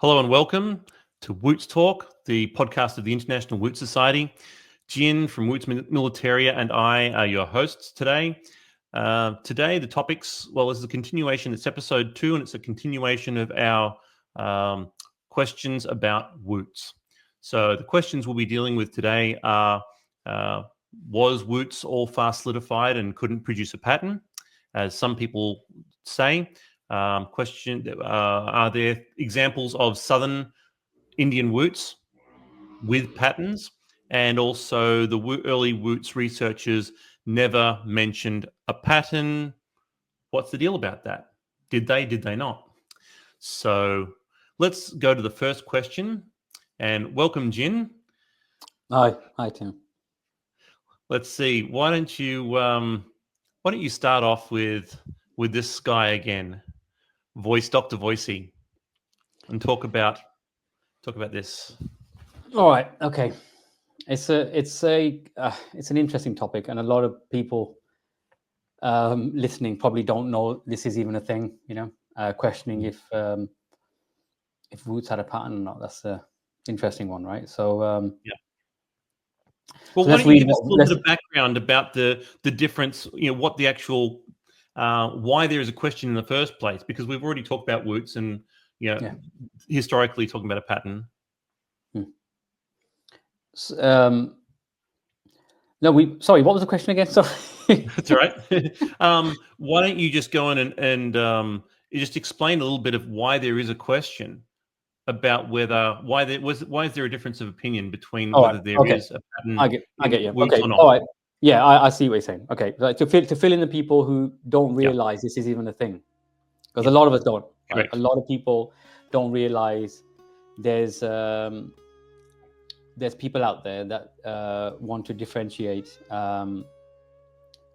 Hello and welcome to Woots Talk, the podcast of the International Woot Society. Jin from Woots Militaria and I are your hosts today. Today, the topics, well, is a continuation. It's episode 2, and it's a continuation of our questions about Woots. So the questions we'll be dealing with today are, was Woots all fast solidified and couldn't produce a pattern, as some people say? Are there examples of southern Indian Woots with patterns? And also the early Woots researchers never mentioned a pattern. What's the deal about that? Did they not? So let's go to the first question, and welcome, Jin. Hi Tim. Let's see. Why don't you start off with this guy again, Dr. Voicey, and talk about this. All right. Okay. It's an interesting topic, and a lot of people listening probably don't know this is even a thing. Questioning if Woots had a pattern or not. That's an interesting one, right? So yeah. Well, why don't you give us a little bit of background about the difference? What the actual why there is a question in the first place? Because we've already talked about Woots and historically talking about a pattern. Sorry, what was the question again? Sorry. That's all right. Why don't you just go in and just explain a little bit of why there is a question about why is there a difference of opinion between whether there is a pattern? I get you. Okay. Or not. All right. Yeah, I see what you're saying. Okay, like to fill in the people who don't realize this is even a thing, because a lot of us don't. Right? A lot of people don't realize there's people out there that want to differentiate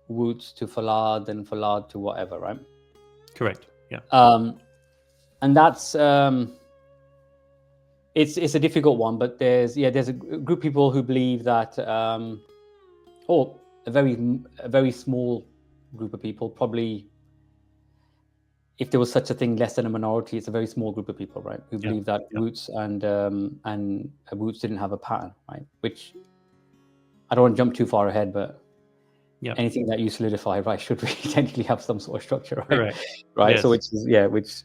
Woots to Foulard and Foulard to whatever, right? Correct. Yeah. And that's it's a difficult one, but there's a group of people who believe that, or a very small group of people, probably, if there was such a thing, less than a minority. It's a very small group of people, right, who believe that Woots and Woots didn't have a pattern, right? Which I don't want to jump too far ahead, but anything that you solidify, right, should really technically have some sort of structure, right? Correct. Right. Yes. So which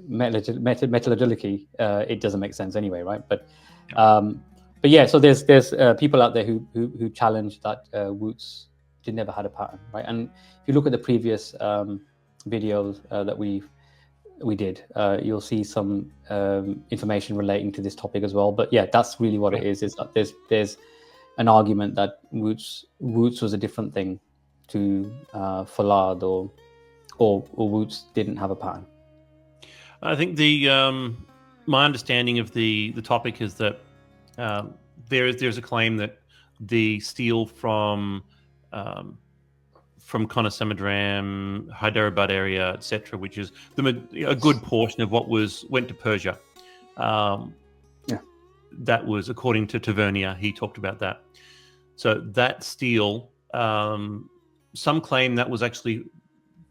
metallurgically, it doesn't make sense anyway, right? But yeah. So there's people out there who challenge that Woots never had a pattern, right? And if you look at the previous videos that we did, you'll see some information relating to this topic as well. But yeah, that's really what it is that there's an argument that Woots was a different thing to Foulard, or Woots didn't have a pattern. I think my understanding of the topic is that there's a claim that the steel from Konasamudram, Hyderabad area, etc., which is a good portion of what went to Persia. That was according to Tavernier. He talked about that. So that steel, some claim that was actually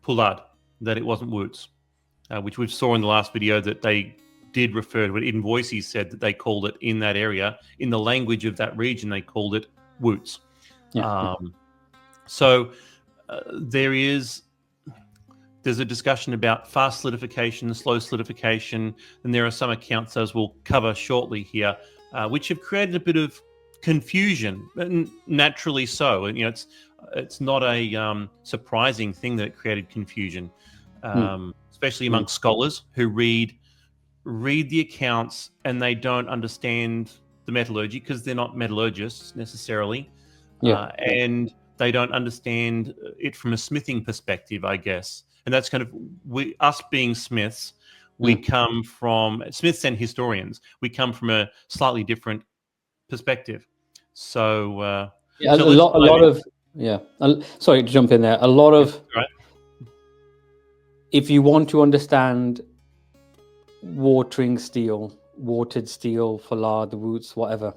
Foulard, that it wasn't Woots, which we saw in the last video that they did refer to it. Even Voicey said that they called it in that area, in the language of that region, they called it Woots. So there's a discussion about fast solidification, slow solidification, and there are some accounts, as we'll cover shortly here, which have created a bit of confusion, and naturally so. And it's not a surprising thing that it created confusion, especially amongst scholars who read the accounts and they don't understand the metallurgy because they're not metallurgists necessarily, and they don't understand it from a smithing perspective, I guess. And that's kind of us being smiths. We come from smiths and historians. We come from a slightly different perspective. So sorry to jump in there. A lot of if you want to understand watered steel, Foulard, the Woots, whatever,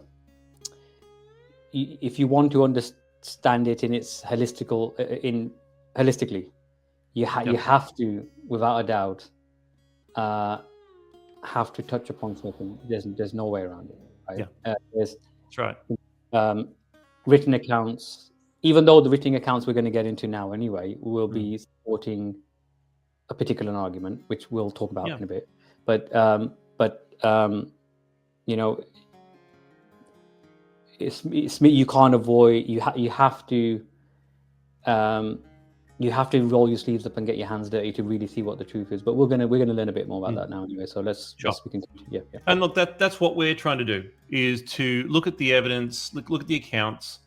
if you want to understand it in its holistically, you have to, without a doubt, have to touch upon something. There's no way around it, right? There's That's right. Written accounts, even though the written accounts we're going to get into now anyway, will be supporting a particular argument, which we'll talk about in a bit. But you know, it's you can't avoid. You have to roll your sleeves up and get your hands dirty to really see what the truth is. But we're gonna learn a bit more about that now anyway. So let's continue. Yeah. And look, that's what we're trying to do, is to look at the evidence, look at the accounts,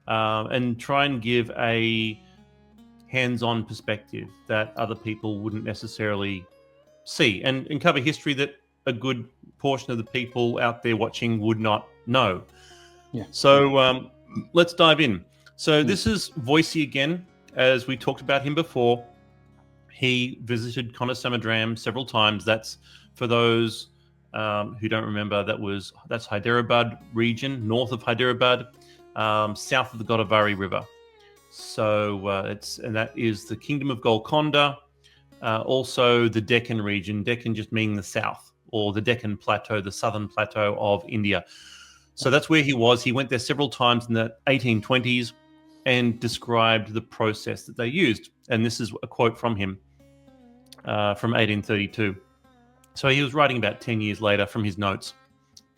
and try and give a hands-on perspective that other people wouldn't necessarily see, and cover history that a good portion of the people out there watching would not know. Yeah. So let's dive in. So this is Voisey again. As we talked about him before, he visited Konasamudram several times. That's, for those who don't remember, that's Hyderabad region, north of Hyderabad, south of the Godavari River. So that is the Kingdom of Golconda, also the Deccan region. Deccan just meaning the south, or the Deccan Plateau, the southern plateau of India. So that's where he was. He went there several times in the 1820s and described the process that they used. And this is a quote from him from 1832. So he was writing about 10 years later from his notes.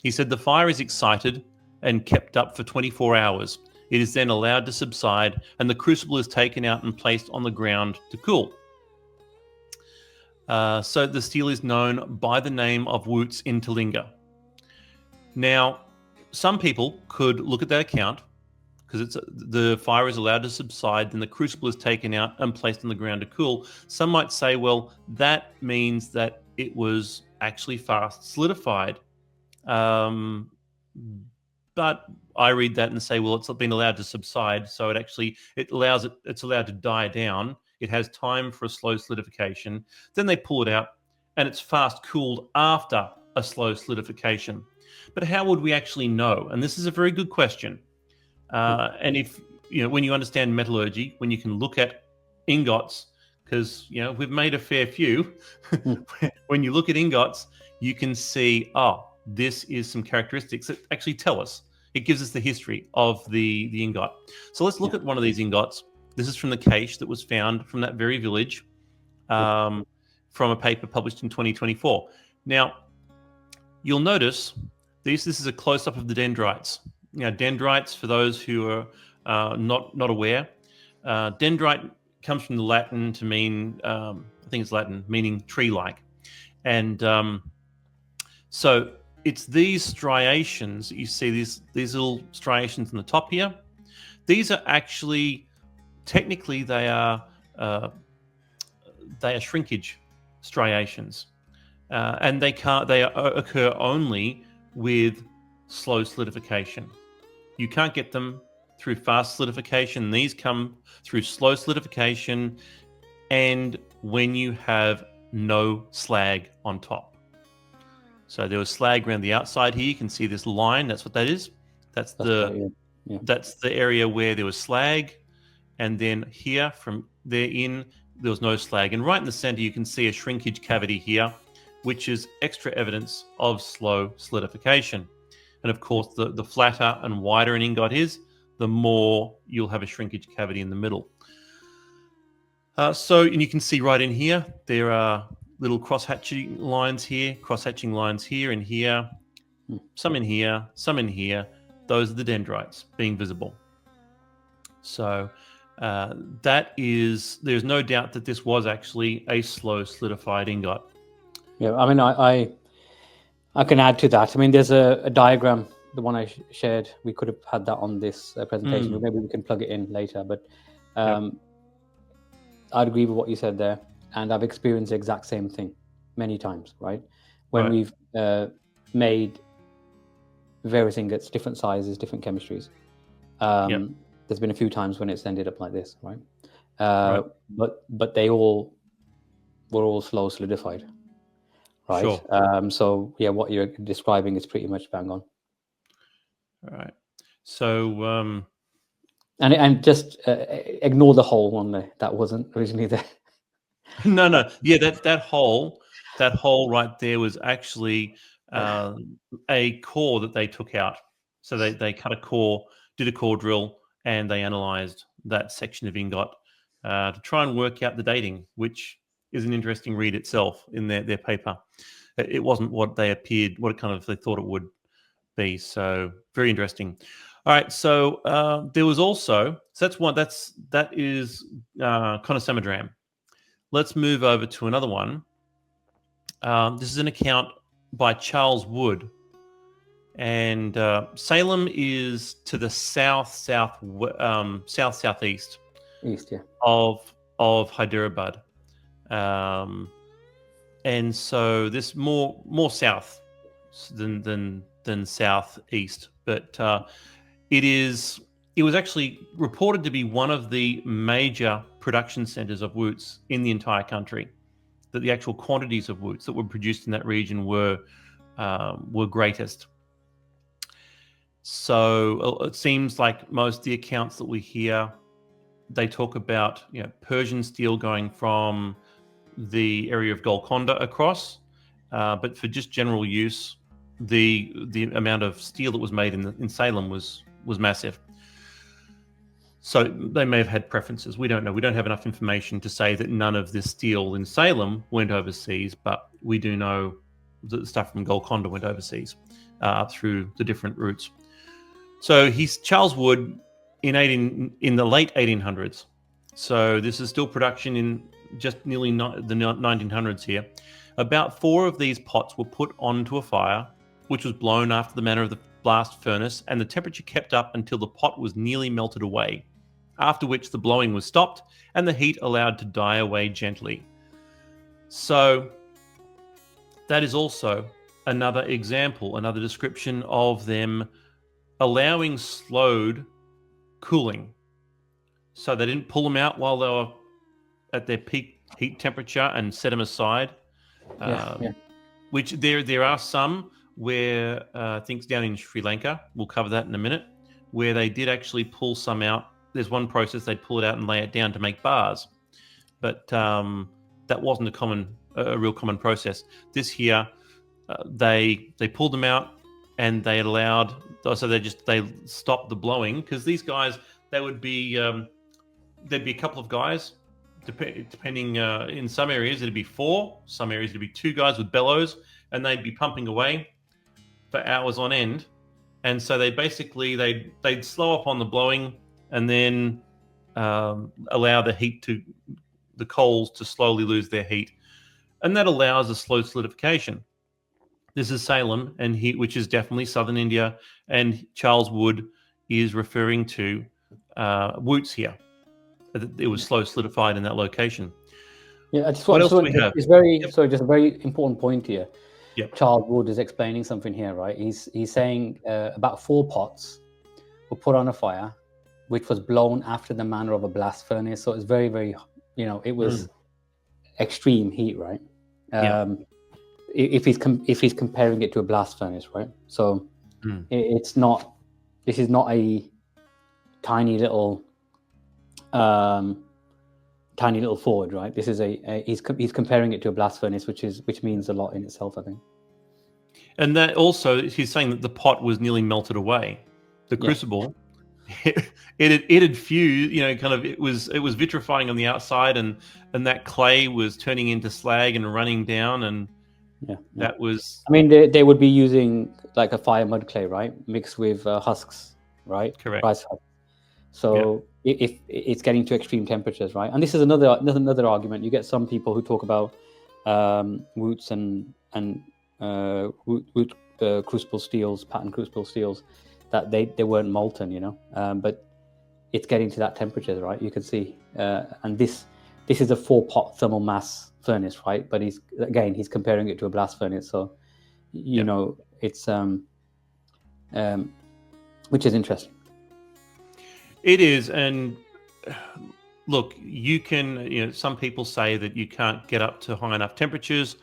He said, "The fire is excited and kept up for 24 hours. It is then allowed to subside, and the crucible is taken out and placed on the ground to cool. So the steel is known by the name of Woots in Talinga." Now, some people could look at that account, because the fire is allowed to subside, then the crucible is taken out and placed on the ground to cool. Some might say, well, that means that it was actually fast solidified. But I read that and say, well, it's been allowed to subside, so it's allowed to die down. It has time for a slow solidification. Then they pull it out, and it's fast cooled after a slow solidification. But how would we actually know? And this is a very good question. And if when you understand metallurgy, when you can look at ingots, because we've made a fair few, when you look at ingots, you can see, this is some characteristics that actually tell us. It gives us the history of the ingot. So let's look at one of these ingots. This is from the cache that was found from that very village, from a paper published in 2024. Now, you'll notice this is a close-up of the dendrites. Dendrites, for those who are not aware, dendrite comes from the Latin to mean, I think it's Latin, meaning tree-like. And so it's these striations, you see these little striations in the top here. These are actually, technically, they are shrinkage striations, and they occur only with slow solidification. You can't get them through fast solidification. These come through slow solidification, and when you have no slag on top. So there was slag around the outside here. You can see this line. That's what that is. That's the area where there was slag, and then here from there there was no slag. And right in the center, you can see a shrinkage cavity here, which is extra evidence of slow solidification. And of course, the flatter and wider an ingot is, the more you'll have a shrinkage cavity in the middle. And you can see right in here, there are little cross-hatching lines here and here, some in here, some in here. Those are the dendrites being visible. So there's no doubt that this was actually a slow solidified ingot. Yeah, I mean, I can add to that. I mean, there's a diagram, the one I shared. We could have had that on this presentation, but maybe we can plug it in later. But I'd agree with what you said there, and I've experienced the exact same thing many times, right? When we've made various ingots, different sizes, different chemistries. There's been a few times when it's ended up like this, right? But they all were all slow solidified. Right. Sure. So what you're describing is pretty much bang on. All right. So and just ignore the hole on there that wasn't originally there. No. Yeah, that hole that hole right there was actually a core that they took out. So they cut a core, did a core drill, and they analyzed that section of ingot to try and work out the dating, which is an interesting read itself in their paper. It wasn't what they appeared, what it kind of they thought it would be. So very interesting. All right, so there was also that is Konosamudram. Let's move over to another one. This is an account by Charles Wood, and Salem is to the southeast East, yeah. of Hyderabad, and so this more south than southeast, but it was actually reported to be one of the major production centers of woots in the entire country. That the actual quantities of woots that were produced in that region were greatest. So it seems like most of the accounts that we hear, they talk about Persian steel going from the area of Golconda across, but for just general use, the amount of steel that was made in Salem was massive. So they may have had preferences. We don't know. We don't have enough information to say that none of this steel in Salem went overseas, but we do know that the stuff from Golconda went overseas through the different routes. So he's Charles Wood in the late 1800s. So this is still production in just nearly the 1900s here. About 4 of these pots were put onto a fire, which was blown after the manner of the blast furnace, and the temperature kept up until the pot was nearly melted away, after which the blowing was stopped and the heat allowed to die away gently. So that is also another example, another description of them allowing slowed cooling. So they didn't pull them out while they were at their peak heat temperature and set them aside. Which there are some where things down in Sri Lanka, we'll cover that in a minute, where they did actually pull some out. There's one process they'd pull it out and lay it down to make bars, but that wasn't a real common process. This here, they pulled them out and they stopped the blowing, because these guys, there'd be a couple of guys, depending in some areas it'd be 4, some areas it'd be 2 guys with bellows, and they'd be pumping away for hours on end. And so they'd slow up on the blowing and then allow the coals to slowly lose their heat, and that allows a slow solidification. This is Salem, which is definitely southern India, and Charles Wood is referring to woots here. It was slow solidified in that location. Yeah, I just what else do we have? It's very so. Just a very important point here. Yep. Charles Wood is explaining something here, right? He's saying about 4 pots were put on a fire, which was blown after the manner of a blast furnace. So it's very, very, it was extreme heat, right? If he's comparing it to a blast furnace, right? So it's not. This is not a tiny little forge, right? This is he's comparing it to a blast furnace, which means a lot in itself, I think. And that also, he's saying that the pot was nearly melted away. The crucible, it had fused, it was vitrifying on the outside, and that clay was turning into slag and running down, and that was. I mean, they would be using like a fire mud clay, right, mixed with husks, right? Correct. Rice husks. So if it's getting to extreme temperatures, right? And this is another argument. You get some people who talk about woots and crucible steels, pattern crucible steels, that they weren't molten, but it's getting to that temperature, right? You can see, and this is a 4-pot thermal mass furnace, right? But he's comparing it to a blast furnace, so it's which is interesting. It is, and look, you can. Some people say that you can't get up to high enough temperatures.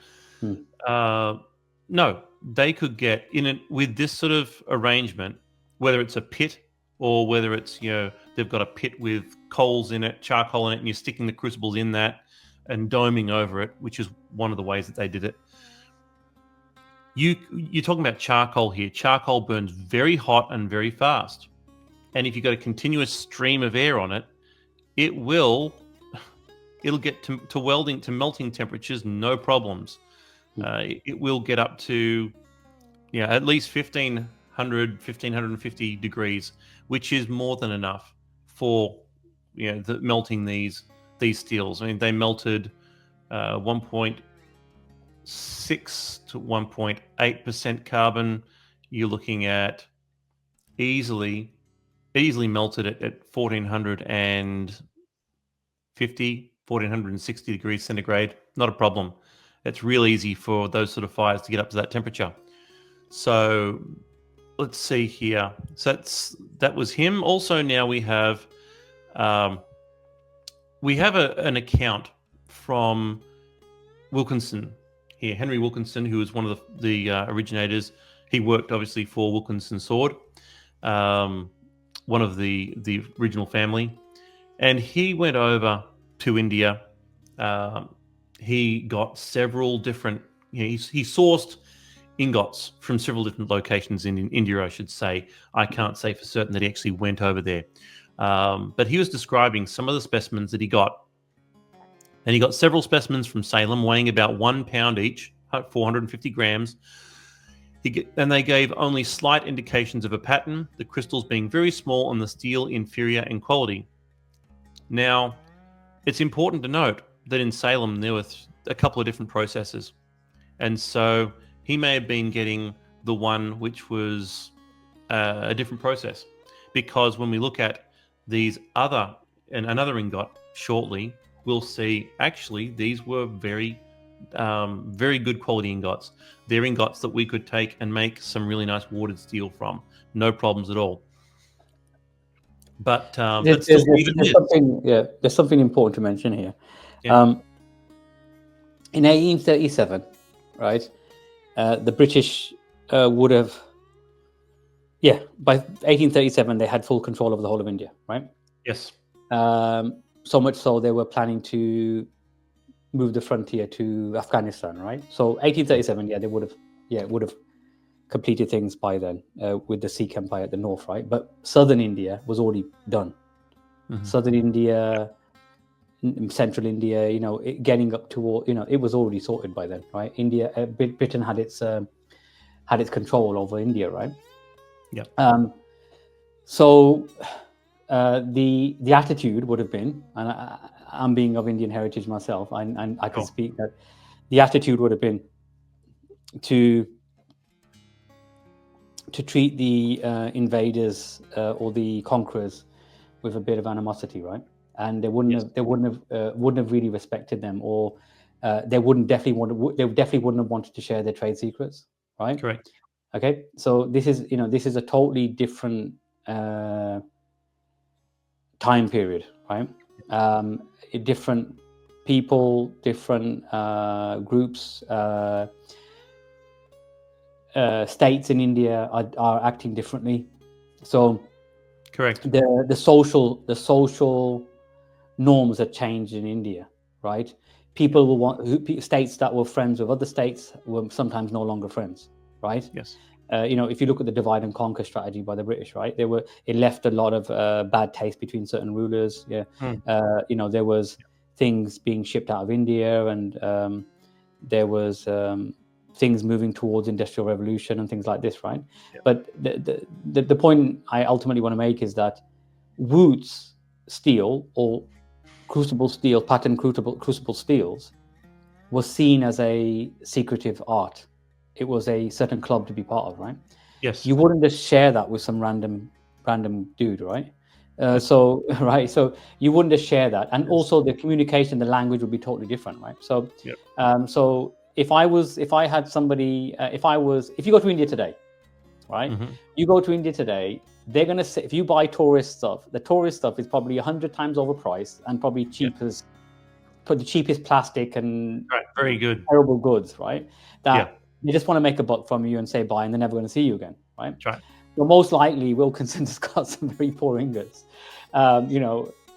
No, they could get in it with this sort of arrangement, whether it's a pit or whether it's they've got a pit with coals in it, charcoal in it, and you're sticking the crucibles in that. and doming over it, which is one of the ways that they did it. You're talking about charcoal here. Charcoal burns very hot and very fast. And if you've got a continuous stream of air on it, it'll get to melting temperatures, no problems. It will get up to at least 1550 degrees, which is more than enough for melting these steels. I mean, they melted 1.6 to 1.8% carbon. You're looking at easily melted at 1460 degrees centigrade. Not a problem. It's real easy for those sort of fires to get up to that temperature. So let's see here. So that was him. Also, now we have an account from Wilkinson here, Henry Wilkinson, who was one of the originators. He worked obviously for Wilkinson Sword, one of the original family, and he went over to India. He got several different. He sourced ingots from several different locations in India, I should say. I can't say for certain that he actually went over there, but he was describing some of the specimens that he got. And he got several specimens from Salem weighing about 1 pound each, 450 grams. And they gave only slight indications of a pattern, the crystals being very small and the steel inferior in quality. Now, it's important to note that in Salem there were a couple of different processes. And so he may have been getting the one which was a different process. Because when we look at another ingot shortly, we'll see actually these were very, very good quality ingots. They're ingots that we could take and make some really nice watered steel from. No problems at all. But there's something important to mention here. Yeah. In 1837, right, the British would have, by 1837 they had full control over the whole of India, right? Yes. So much so they were planning to move the frontier to Afghanistan, right? So 1837, they would have completed things by then with the Sikh Empire at the north, right? But southern India was already done. Mm-hmm. Southern India, central India, getting up to, it was already sorted by then, right? Britain had its control over India, right? Yeah. So the attitude would have been, and I'm being of Indian heritage myself, and I can speak that the attitude would have been to treat the invaders or the conquerors with a bit of animosity, right? And they wouldn't have really respected them, or they definitely wouldn't have wanted to share their trade secrets, right? Correct. Okay, so this is a totally different time period, right? Different people, different groups, states in India are acting differently. So, correct. The social norms have changed in India, right? People will want states that were friends with other states were sometimes no longer friends, right? Yes. If you look at the divide and conquer strategy by the British, right, it left a lot of bad taste between certain rulers. Yeah, there was things being shipped out of India, and there was things moving towards industrial revolution and things like this, right? Yeah. But the point I ultimately want to make is that Wootz steel or crucible steel, patterned crucible steels, was seen as a secretive art. It was a certain club to be part of, right? Yes. You wouldn't just share that with some random dude, right? So you wouldn't just share that, and also the communication, the language would be totally different, right? So, so if you go to India today, right? Mm-hmm. You go to India today, they're gonna say, if you buy tourist stuff, the tourist stuff is probably 100 times overpriced and probably cheapest, put the cheapest plastic and very good terrible goods, right? They just want to make a buck from you and say bye, and they're never going to see you again, right? Right. Well, most likely Wilkinson has got some very poor ingots.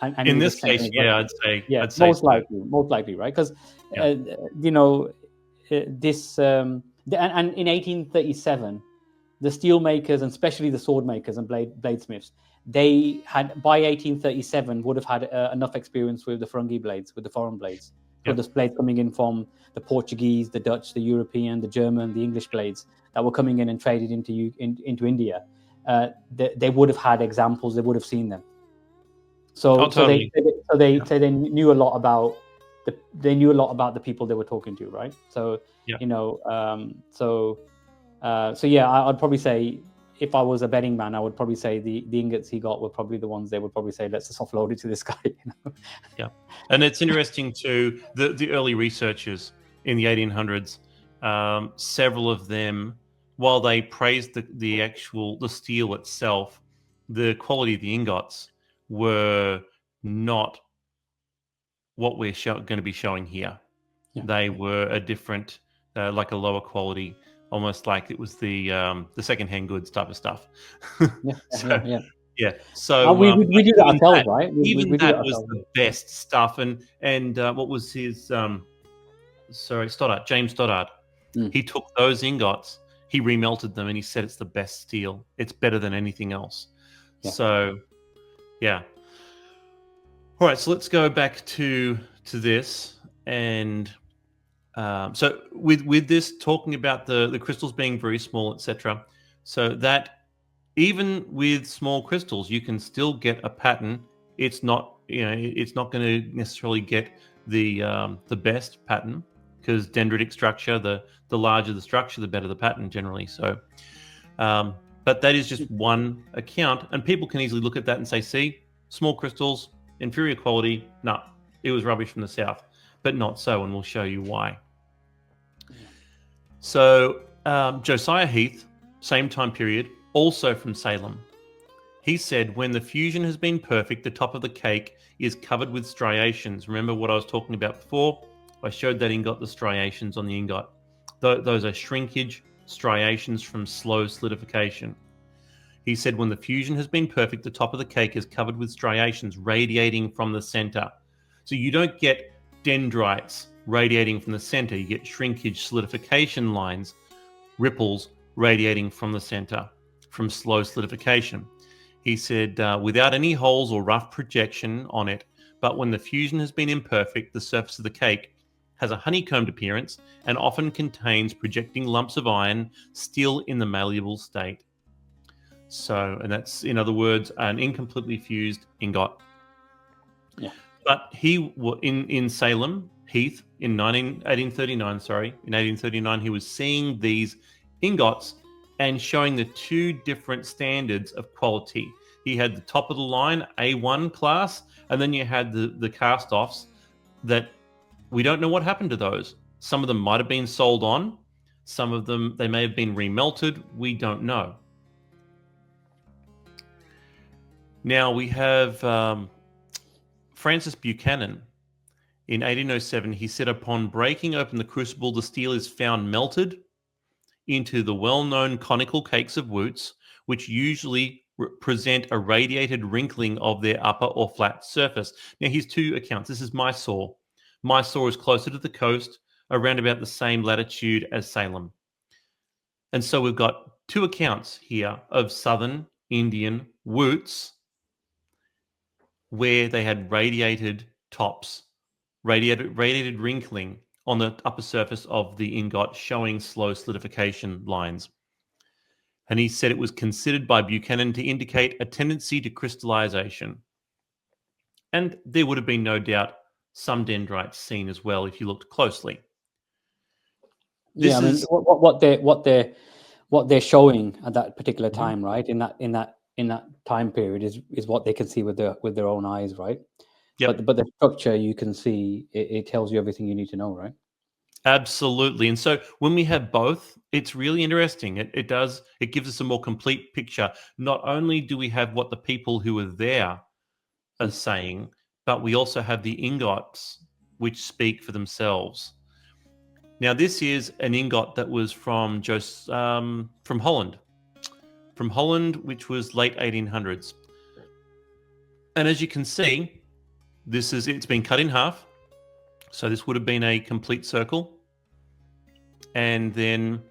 and In he this was sent case, as yeah, well. I'd say Most so. likely, right? Because Yeah. you know, this and in 1837, the steel makers and especially the sword makers and bladesmiths, they had by 1837 would have had enough experience with the Ferungi blades, with the foreign blades. So Yep. the blades coming in from the Portuguese, the Dutch, the European, the German, the English blades that were coming in and traded into India. They would have had examples. They would have seen them. So Totally. they knew a lot about the people they were talking to, right? So Yeah. So yeah, I'd probably say if I was a betting man, I would probably say the ingots he got were probably the ones they would probably say, let's just offload it to this guy. Yeah, and it's interesting too. The early researchers in the 1800s, several of them, while they praised the steel itself, the quality of the ingots were not what we're going to be showing here. Yeah. They were a different, like a lower quality, almost like it was the secondhand goods type of stuff. So, yeah. So we do that even ourselves, right? We even do that that was ourselves. the best stuff. And what was his? Stoddart, James Stoddart. He took those ingots, he remelted them, and he said it's the best steel. It's better than anything else. Yeah. So, yeah. All right. So let's go back to this and. So with this talking about the crystals being very small, etc. So that even with small crystals, you can still get a pattern. It's not it's not going to necessarily get the best pattern because dendritic structure, the larger the structure, the better the pattern generally. So, but that is just one account, and people can easily look at that and say, see, small crystals, inferior quality. No, it was rubbish from the south, but not so, and we'll show you why. So Josiah Heath, same time period, also from Salem. He said, when the fusion has been perfect, the top of the cake is covered with striations. Remember what I was talking about before? I showed that ingot, the striations on the ingot. Those are shrinkage striations from slow solidification. He said, when the fusion has been perfect, the top of the cake is covered with striations radiating from the center. So you don't get dendrites radiating from the center. You get shrinkage solidification lines, ripples radiating from the center from slow solidification. He said, without any holes or rough projection on it, but when the fusion has been imperfect, the surface of the cake has a honeycombed appearance and often contains projecting lumps of iron still in the malleable state. So, and that's, in other words, an incompletely fused ingot. Yeah. But he in Salem, Heath, in 1839, he was seeing these ingots and showing the two different standards of quality. He had the top of the line A1 class, and then you had the cast-offs that we don't know what happened to those. Some of them might have been sold on. Some of them, they may have been remelted. We don't know. Now we have Francis Buchanan. In 1807, he said, upon breaking open the crucible, the steel is found melted into the well-known conical cakes of Wootz, which usually present a radiated wrinkling of their upper or flat surface. Now, here's two accounts. This is Mysore. Mysore is closer to the coast, around about the same latitude as Salem. And so we've got two accounts here of southern Indian Wootz where they had radiated tops, radiated wrinkling on the upper surface of the ingot, showing slow solidification lines. And he said it was considered by Buchanan to indicate a tendency to crystallization. And there would have been no doubt some dendrites seen as well if you looked closely. Yeah, I mean, what they're showing at that particular time, right? In that time period is what they can see with their own eyes, right? Yep. But the structure you can see, it tells you everything you need to know, right? Absolutely. And so when we have both, it's really interesting. It gives us a more complete picture. Not only do we have what the people who are there are saying, but we also have the ingots which speak for themselves. Now, this is an ingot that was from Holland. From Holland, which was late 1800s. And as you can see, it's been cut in half. So this would have been a complete circle. And then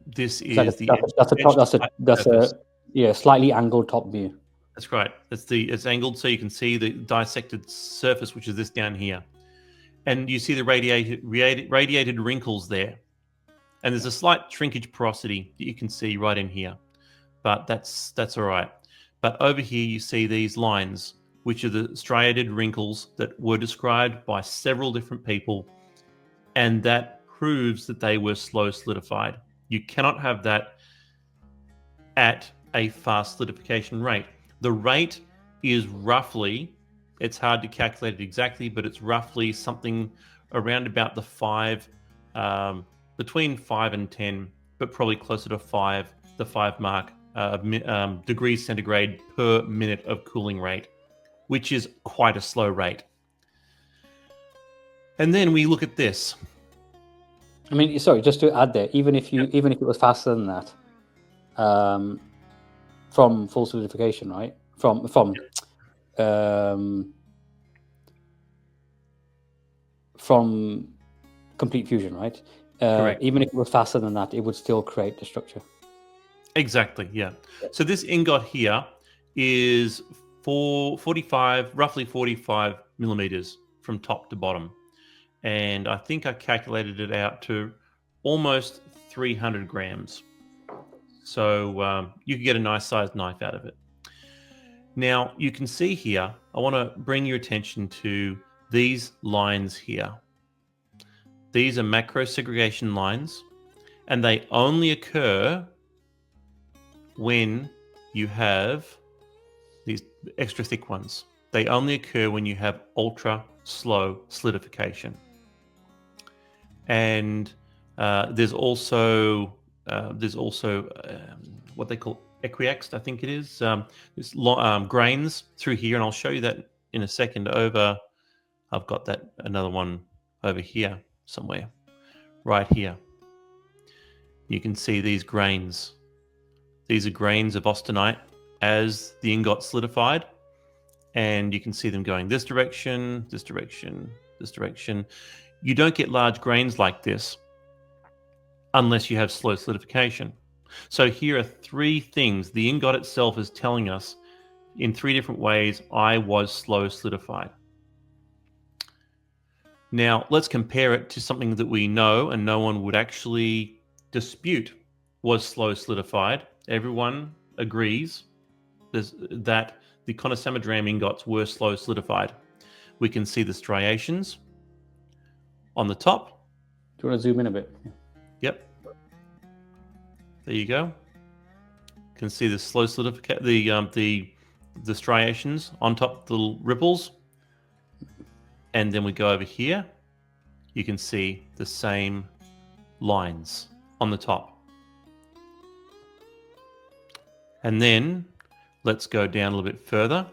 this is that's a slightly angled top view. That's right. It's angled so you can see the dissected surface, which is this down here. And you see the radiated wrinkles there. And there's a slight shrinkage porosity that you can see right in here. But that's all right. But over here you see these lines, which are the striated wrinkles that were described by several different people. And that proves that they were slow solidified. You cannot have that at a fast solidification rate. The rate is roughly, it's hard to calculate it exactly, but it's roughly something around about the 5, between 5 and 10, but probably closer to 5, the 5 mark degrees centigrade per minute of cooling rate, which is quite a slow rate. And then we look at this. I mean, sorry, just to add there, even if it was faster than that, from full solidification, right? From complete fusion, right? Even if it was faster than that, it would still create the structure. Exactly, yeah. So this ingot here is roughly 45 millimeters from top to bottom. And I think I calculated it out to almost 300 grams. So you could get a nice sized knife out of it. Now, you can see here, I want to bring your attention to these lines here. These are macro segregation lines, and they only occur when you have these extra thick ones. They only occur when you have ultra slow solidification. And there's also what they call equiaxed, I think it is. There's grains through here, and I'll show you that in a second. I've got another one over here somewhere, right here. You can see these grains. These are grains of austenite as the ingot solidified, and you can see them going this direction, this direction, this direction. You don't get large grains like this unless you have slow solidification. So here are 3 things the ingot itself is telling us in 3 different ways I was slow solidified. Now, let's compare it to something that we know and no one would actually dispute was slow solidified. Everyone agrees that the Konosamadram ingots were slow solidified. We can see the striations on the top. Do you want to zoom in a bit? Yep. There you go. You can see the slow solidification, the striations on top, the little ripples. And then we go over here. You can see the same lines on the top. And then let's go down a little bit further.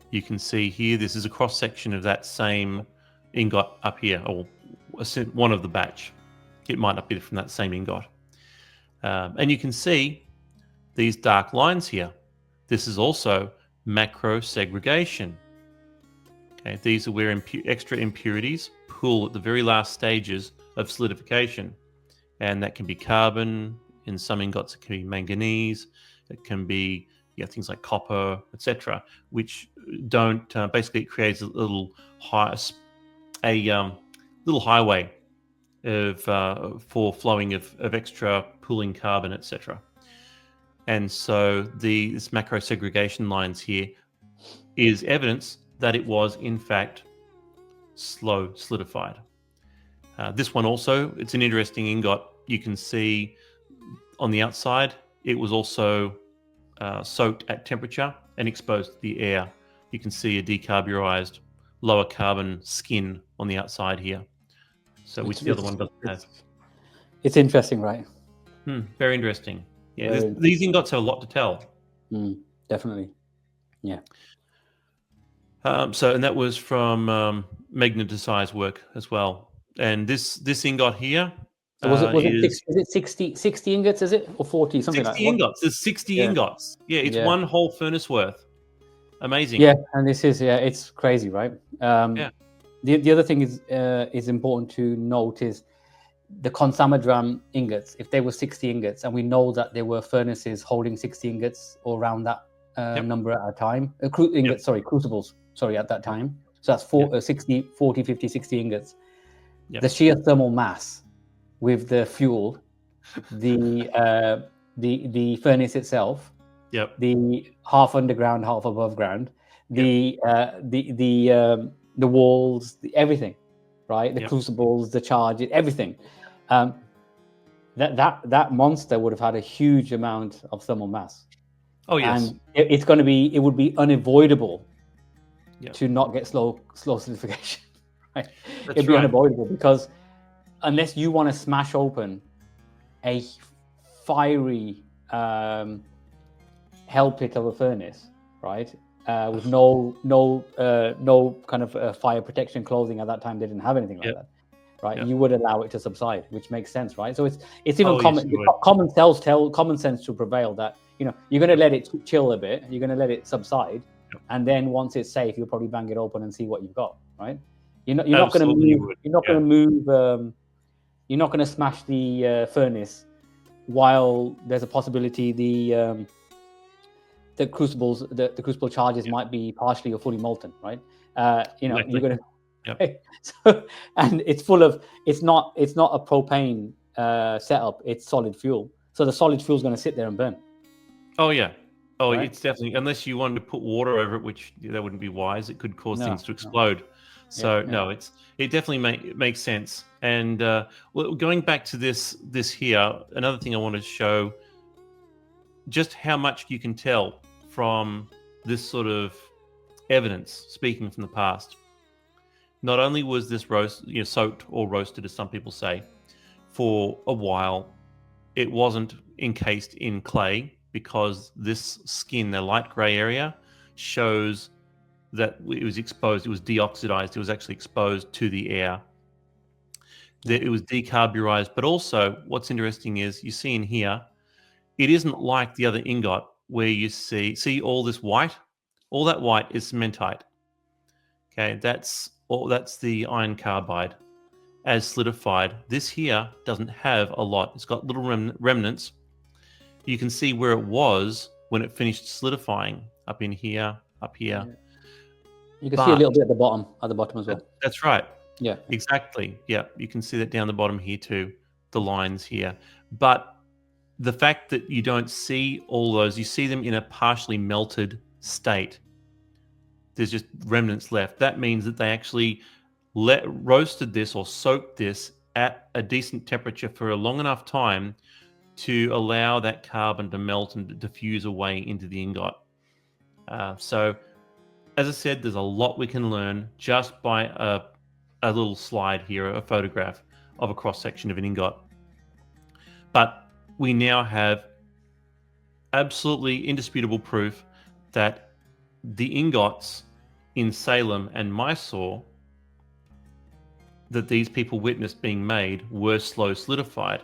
You can see here, this is a cross section of that same ingot up here, or one of the batch. It might not be from that same ingot. And you can see these dark lines here. This is also macro segregation. Okay, these are where extra impurities pool at the very last stages of solidification. And that can be carbon. In some ingots, it can be manganese. It can be things like copper, etc., which don't basically it creates a little little highway for flowing of extra pooling carbon, etc. And so this macro segregation lines here is evidence that it was in fact slow solidified. This one also, it's an interesting ingot. You can see on the outside, it was also soaked at temperature and exposed to the air. You can see a decarburized, lower carbon skin on the outside here. So which the other one doesn't have. It's interesting, right? Very interesting. Yeah, these ingots have a lot to tell. Definitely. Yeah. And that was from Meghna Desai's work as well. And this ingot here. So is it 60 ingots, is it? Or 40, something like that? 60 ingots. There's 60 ingots. Yeah, it's one whole furnace worth. Amazing. Yeah, and this is it's crazy, right? Yeah. The other thing is important to note is the Consamadram ingots. If they were 60 ingots, and we know that there were furnaces holding 60 ingots or around that Yep. number at a time, crucibles, at that time. So that's 60, 40, 50, 60 ingots. Yep. The sheer thermal mass with the fuel, the furnace itself, Yep. the half underground, half above ground, the walls, everything, right? The crucibles, the charge, everything. That monster would have had a huge amount of thermal mass. Oh yes. And it would be unavoidable to not get slow solidification. Right? It'd be unavoidable, because unless you want to smash open a fiery hell pit of a furnace, right? With no kind of fire protection clothing at that time, they didn't have anything like that, right? You would allow it to subside, which makes sense, right? So it's even common sense to prevail that you're going to let it chill a bit, you're going to let it subside, and then once it's safe, you'll probably bang it open and see what you've got, right? You're not going to move. You're not going to move. You're not going to smash the furnace while there's a possibility the crucibles, the crucible charges might be partially or fully molten, right? You're going to. So, and it's full of. It's not a propane setup. It's solid fuel. So the solid fuel is going to sit there and burn. Oh yeah. Oh, right? It's definitely, unless you wanted to put water over it, which that wouldn't be wise. It could cause things to explode. No. So it definitely makes sense. And going back to this here, another thing I want to show, just how much you can tell from this sort of evidence, speaking from the past. Not only was this soaked or roasted, as some people say, for a while, it wasn't encased in clay, because this skin, the light gray area, shows that it was exposed, it was deoxidized, it was actually exposed to the air. That it was decarburized. But also, what's interesting is, you see in here, it isn't like the other ingot where you see all this white. All that white is cementite. Okay, that's the iron carbide as solidified. This here doesn't have a lot. It's got little remnants. You can see where it was when it finished solidifying, up in here, up here. Yeah. You can see a little bit at the bottom as well. That's right. Yeah, exactly. Yeah, you can see that down the bottom here too, the lines here. But the fact that you don't see all those, you see them in a partially melted state. There's just remnants left. That means that they actually roasted this or soaked this at a decent temperature for a long enough time to allow that carbon to melt and to diffuse away into the ingot. So, as I said, there's a lot we can learn just by a little slide here, a photograph of a cross-section of an ingot. But we now have absolutely indisputable proof that the ingots in Salem and Mysore that these people witnessed being made were slow solidified.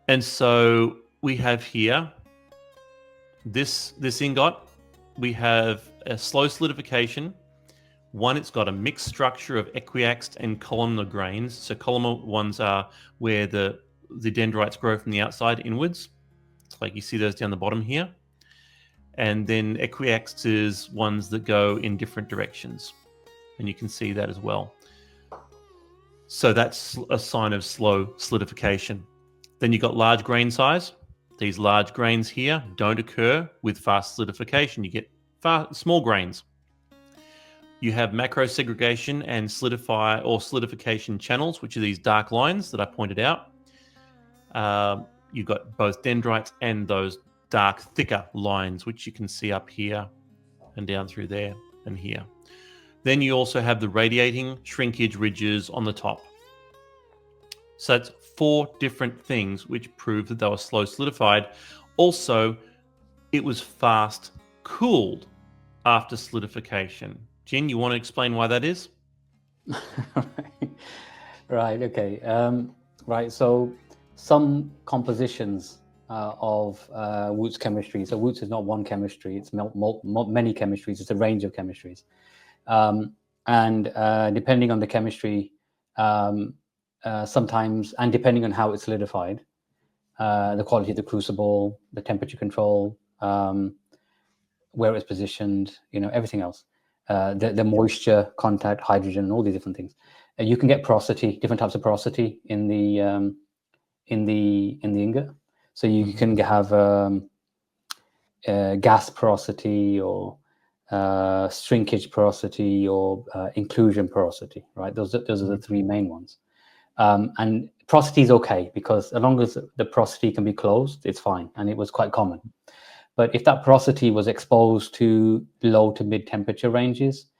And so we have here this ingot. We have a slow solidification. One, it's got a mixed structure of equiaxed and columnar grains. So columnar ones are where the dendrites grow from the outside inwards. Like you see those down the bottom here. And then equiaxed is ones that go in different directions. And you can see that as well. So that's a sign of slow solidification. Then you've got large grain size. These large grains here don't occur with fast solidification. You get small grains. You have macro segregation and solidification channels, which are these dark lines that I pointed out. You've got both dendrites and those dark, thicker lines, which you can see up here and down through there and here. Then you also have the radiating shrinkage ridges on the top. So that's 4 different things which prove that they were slow solidified. Also, it was fast cooled after solidification. Jin, you want to explain why that is? Right, okay. Right, so some compositions of Wootz chemistry. So Wootz is not one chemistry; it's many chemistries. It's a range of chemistries, and depending on the chemistry, sometimes, and depending on how it's solidified, the quality of the crucible, the temperature control, where it's positioned, everything else, the moisture, contact, hydrogen, all these different things. You can get porosity, different types of porosity in the ingot. So you can have gas porosity or shrinkage porosity or inclusion porosity, right? Those are the three main ones. And porosity is okay because as long as the porosity can be closed, it's fine, and it was quite common. But if that porosity was exposed to low to mid temperature ranges,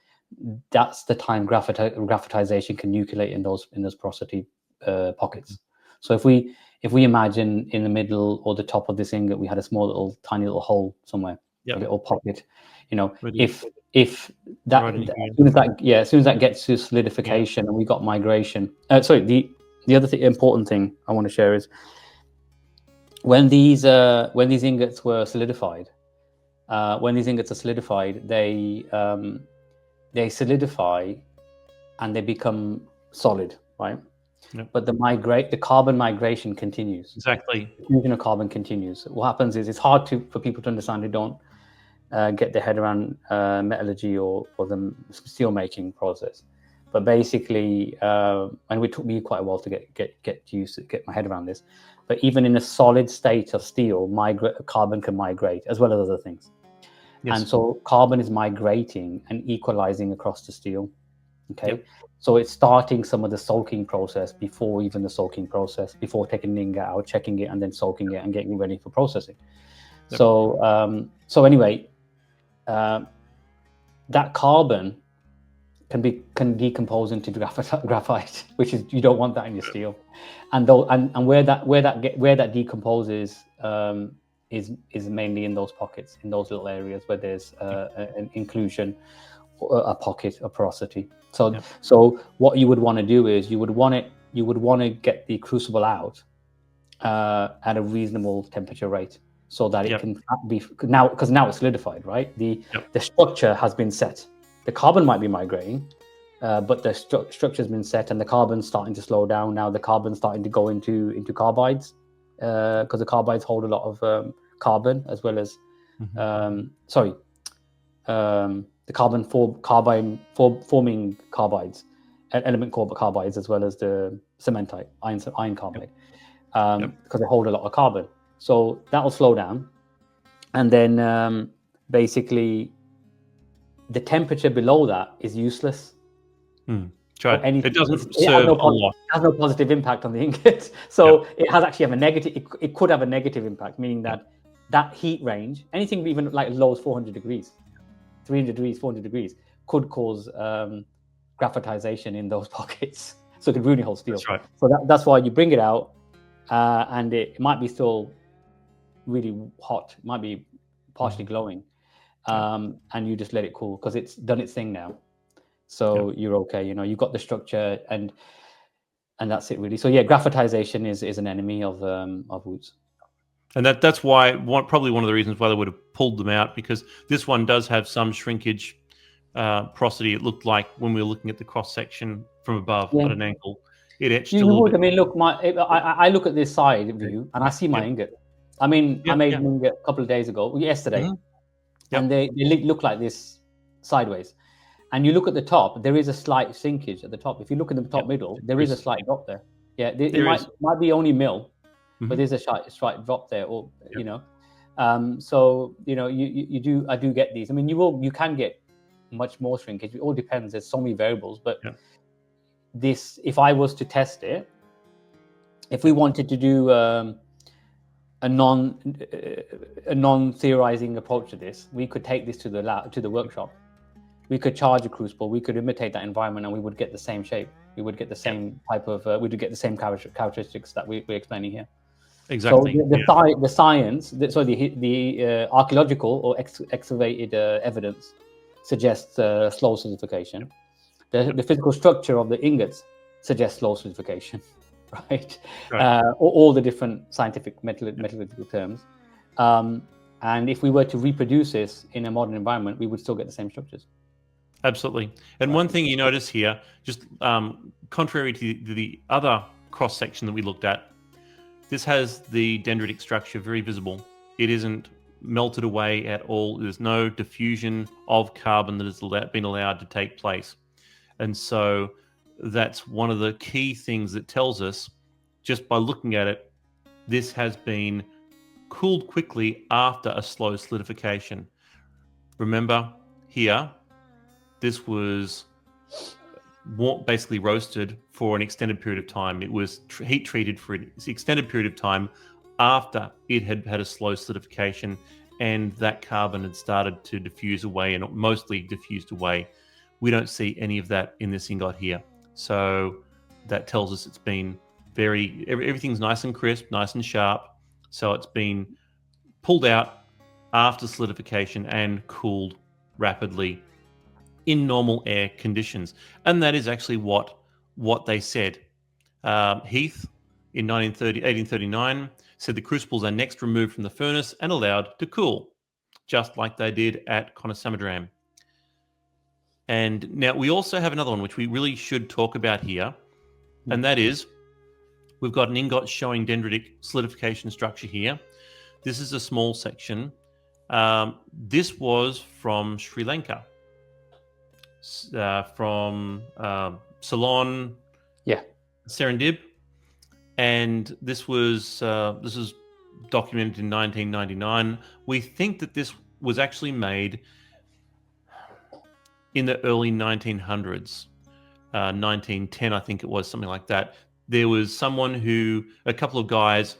that's the time graphitization can nucleate in those porosity pockets. So if we imagine in the middle or the top of this ingot, we had a small tiny little hole somewhere, a little pocket, if that, right, as soon as that gets to solidification and we got migration. The other important thing I want to share is when these ingots were solidified, they solidify and they become solid, right? Yep. But the carbon migration continues. Exactly. The fusion of carbon continues. What happens is it's hard for people to understand who don't get their head around metallurgy or the steel making process. But basically, and it took me quite a while to get my head around this. But even in a solid state of steel, carbon can migrate as well as other things. Yes. And so carbon is migrating and equalizing across the steel. Okay. Yep. So it's starting some of the sulking process before taking the ingot out, checking it, and then sulking it and getting it ready for processing. Yep. So anyway, that carbon can decompose into graphite, which is, you don't want that in your steel, and where that decomposes is mainly in those pockets, in those little areas where there's an inclusion, a pocket of porosity. So what you would want to do is you would want to get the crucible out at a reasonable temperature rate, so that it can be because now it's solidified, right? The structure has been set. The carbon might be migrating, but the structure's been set, and the carbon's starting to slow down. Now the carbon's starting to go into carbides, because the carbides hold a lot of carbon, as well as the carbon forming carbides, element carbides, as well as the cementite, iron carbide, because they hold a lot of carbon. So that will slow down, and then basically the temperature below that is useless. It doesn't serve a lot. It has no positive impact on the ingot. So it has actually have a negative. It could have a negative impact, meaning that heat range, anything even like as low as 400 degrees, 300 degrees, 400 degrees, could cause graphitization in those pockets. So it could ruin your whole steel. That's right. So that's why you bring it out, and it might be still really hot. It might be partially glowing. And you just let it cool because it's done its thing now. So you're okay. You've got the structure, and that's it really. So graphitization is an enemy of Wootz. And that's why probably one of the reasons why they would have pulled them out, because this one does have some shrinkage porosity. It looked like when we were looking at the cross section from above at an angle, it etched a little bit. I mean, look, I look at this side view and I see my ingot. I mean, I made an ingot a couple of days ago, yesterday, and they look like this sideways. And you look at the top, there is a slight sinkage at the top. If you look in the top middle, there is a slight drop there. Yeah, it might be only mil, but there's a slight drop there, or so I do get these. I mean, you can get much more shrinkage. It all depends. There's so many variables, but this, if I was to test it, if we wanted to do a non-theorizing approach to this, we could take this to the lab, to the workshop. We could charge a crucible. We could imitate that environment, and we would get the same shape. We would get the same type of. We would get the same characteristics that we're explaining here. Exactly. So the science, the archaeological or excavated evidence suggests slow solidification. The physical structure of the ingots suggests slow solidification. right? Right. All the different scientific metallurgical terms. And if we were to reproduce this in a modern environment, we would still get the same structures. Absolutely. And one thing you notice here, just contrary to the other cross section that we looked at, this has the dendritic structure very visible. It isn't melted away at all. There's no diffusion of carbon that has been allowed to take place. And so that's one of the key things that tells us, just by looking at it, this has been cooled quickly after a slow solidification. Remember here, this was basically roasted for an extended period of time. It was heat treated for an extended period of time after it had had a slow solidification, and that carbon had started to diffuse away and mostly diffused away. We don't see any of that in this ingot here. So that tells us it's been everything's nice and crisp, nice and sharp. So it's been pulled out after solidification and cooled rapidly in normal air conditions. And that is actually what they said. Heath in 1839 said the crucibles are next removed from the furnace and allowed to cool, just like they did at Konosamudram. And now we also have another one which we really should talk about here, and that is we've got an ingot showing dendritic solidification structure here. This is a small section. This was from Sri Lanka, from Ceylon, Serendib, and this was documented in 1999. We think that this was actually made in the early 1900s, 1910, I think it was, something like that. There was a couple of guys,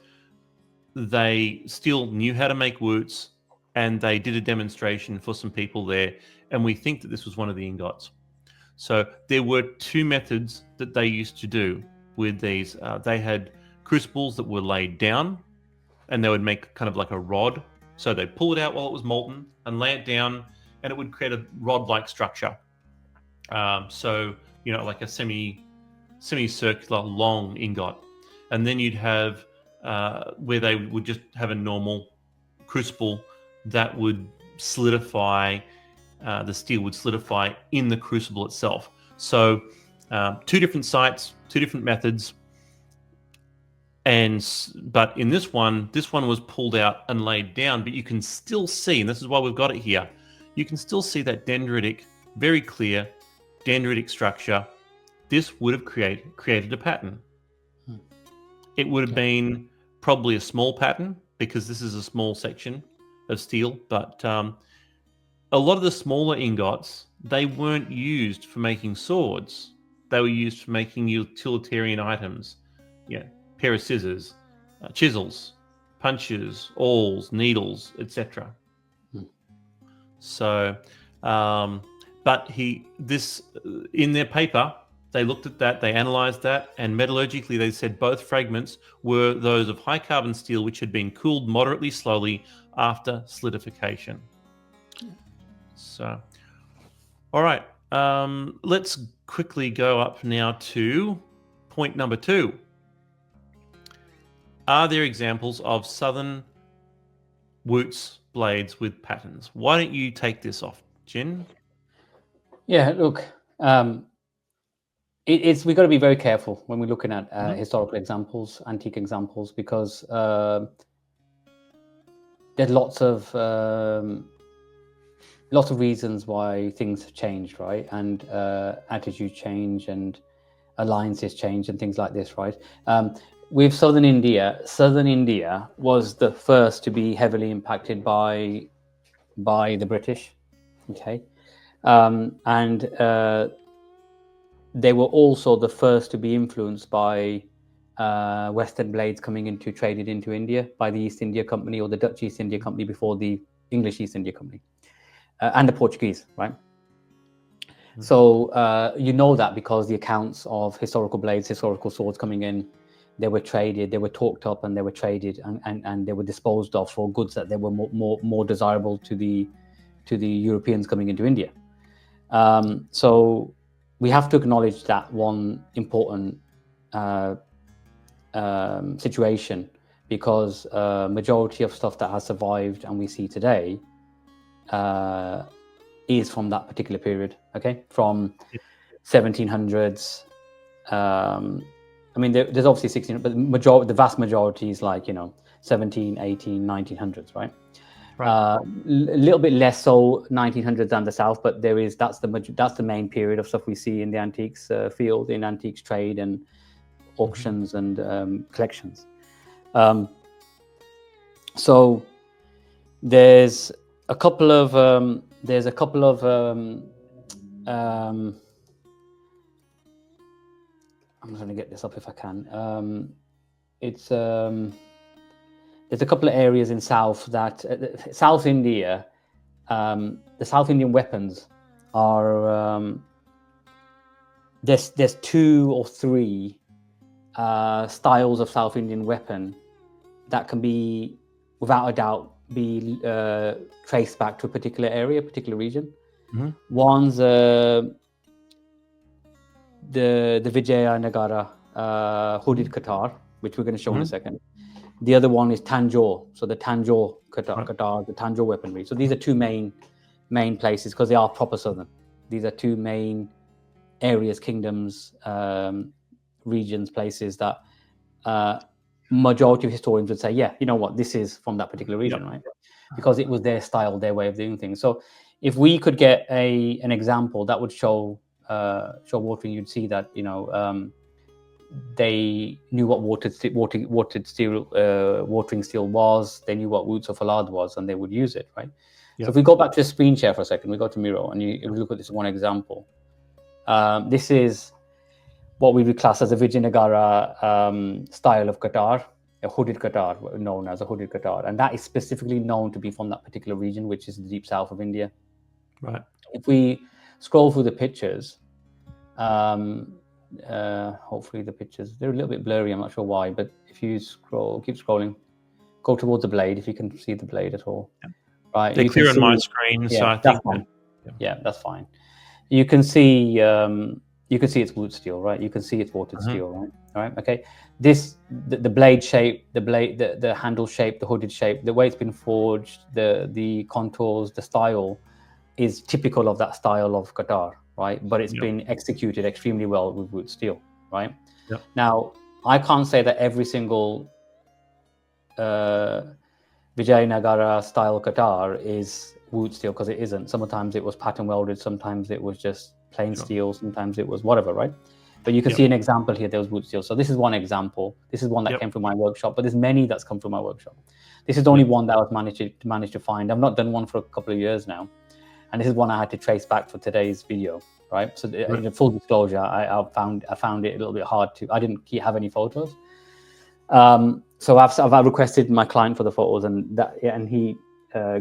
they still knew how to make woots, and they did a demonstration for some people there, and we think that this was one of the ingots. So there were two methods that they used to do with these. They had crucibles that were laid down, and they would make kind of like a rod. So they'd pull it out while it was molten and lay it down, and it would create a rod-like structure. So, like a semicircular long ingot. And then you'd have where they would just have a normal crucible that would solidify, the steel would solidify in the crucible itself. So two different sites, two different methods. But in this one was pulled out and laid down, but you can still see, and this is why we've got it here, you can still see that dendritic, very clear dendritic structure. This would have created a pattern. It would have been probably a small pattern because this is a small section of steel, but a lot of the smaller ingots, they weren't used for making swords. They were used for making utilitarian items. Pair of scissors, chisels, punches, awls, needles, etc. So, but in their paper, they looked at that, they analyzed that, and metallurgically they said both fragments were those of high carbon steel which had been cooled moderately slowly after solidification. So, all right, let's quickly go up now to point number 2. Are there examples of southern Wootz blades with patterns? Why don't you take this off, Jin? Yeah, look, we've got to be very careful when we're looking at historical examples, antique examples, because there's lots of reasons why things have changed, right? And attitude change and alliances change and things like this, right? With Southern India was the first to be heavily impacted by the British, okay? And they were also the first to be influenced by Western blades traded into India by the East India Company or the Dutch East India Company before the English East India Company, and the Portuguese, right? So that because the accounts of historical blades, historical swords coming in, they were traded, they were talked up, and they were traded, and they were disposed of for goods that they were more desirable to the Europeans coming into India. So we have to acknowledge that one important situation, because majority of stuff that has survived and we see today is from that particular period. Okay, from 1700s. I mean, there's obviously 16, but the vast majority is like 17, 18, 1900s, right? A little bit less so 1900s than the South, but that's the main period of stuff we see in the antiques field, in antiques trade and auctions and collections. So there's a couple of I'm going to get this up if I can. There's a couple of areas in South India. The South Indian weapons are there's 2 or 3 styles of South Indian weapon that can be, without a doubt, be traced back to a particular area, a particular region. Mm-hmm. One's the Vijayanagara hooded Qatar, which we're going to show in a second. The other one is Tanjore, so the Tanjore Qatar, the Tanjore weaponry. So these are 2 main places, because they are proper southern. These are 2 main areas, kingdoms, regions, places that majority of historians would say, yeah, you know what, this is from that particular region, right? Because it was their style, their way of doing things. So if we could get an example that would show watering, you'd see that they knew what watering steel was. They knew what Woots or Falad was, and they would use it, right? Yep. So if we go back to the screen share for a second, we go to Miro, and you look at this one example. This is what we would class as a Vijayanagara style of Qatar, a hooded Qatar, known as a hooded Qatar, and that is specifically known to be from that particular region, which is the deep south of India. Right. If we scroll through the pictures, hopefully the pictures, they're a little bit blurry, I'm not sure why, but if you keep scrolling, go towards the blade, if you can see the blade at all. Yeah. Right, they're clear on my screen. Yeah, so I think that's fine. You can see it's wood steel, right? You can see it's watered steel, right? All right, okay. The blade shape, the handle shape, the hooded shape, the way it's been forged, the contours, the style is typical of that style of Qatar, right? But it's been executed extremely well with wood steel, right? Yep. Now, I can't say that every single Vijayanagara style Qatar is wood steel, because it isn't. Sometimes it was pattern welded, sometimes it was just plain steel, sometimes it was whatever, right? But you can see an example here, there was wood steel. So this is one example. This is one that came from my workshop, but there's many that's come from my workshop. This is the only one that I've managed to find. I've not done one for a couple of years now. And this is one I had to trace back for today's video, right? So in full disclosure, I found it a little bit hard to, I didn't have any photos. So I've requested my client for the photos, and he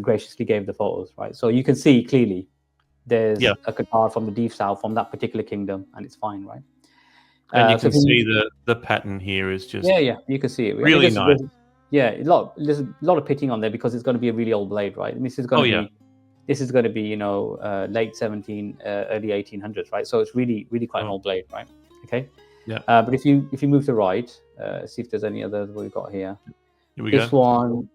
graciously gave the photos, right? So you can see clearly there's a Qatar from the deep south, from that particular kingdom, and it's fine, right? And you can see the pattern here is just you can see it really nice. There's a lot of pitting on there, because it's going to be a really old blade, right? And this is going to be late 17, early 1800s, right? So it's really quite an old blade, right? Okay. Yeah. But if you move to right, see if there's any others we've got here. Here we go.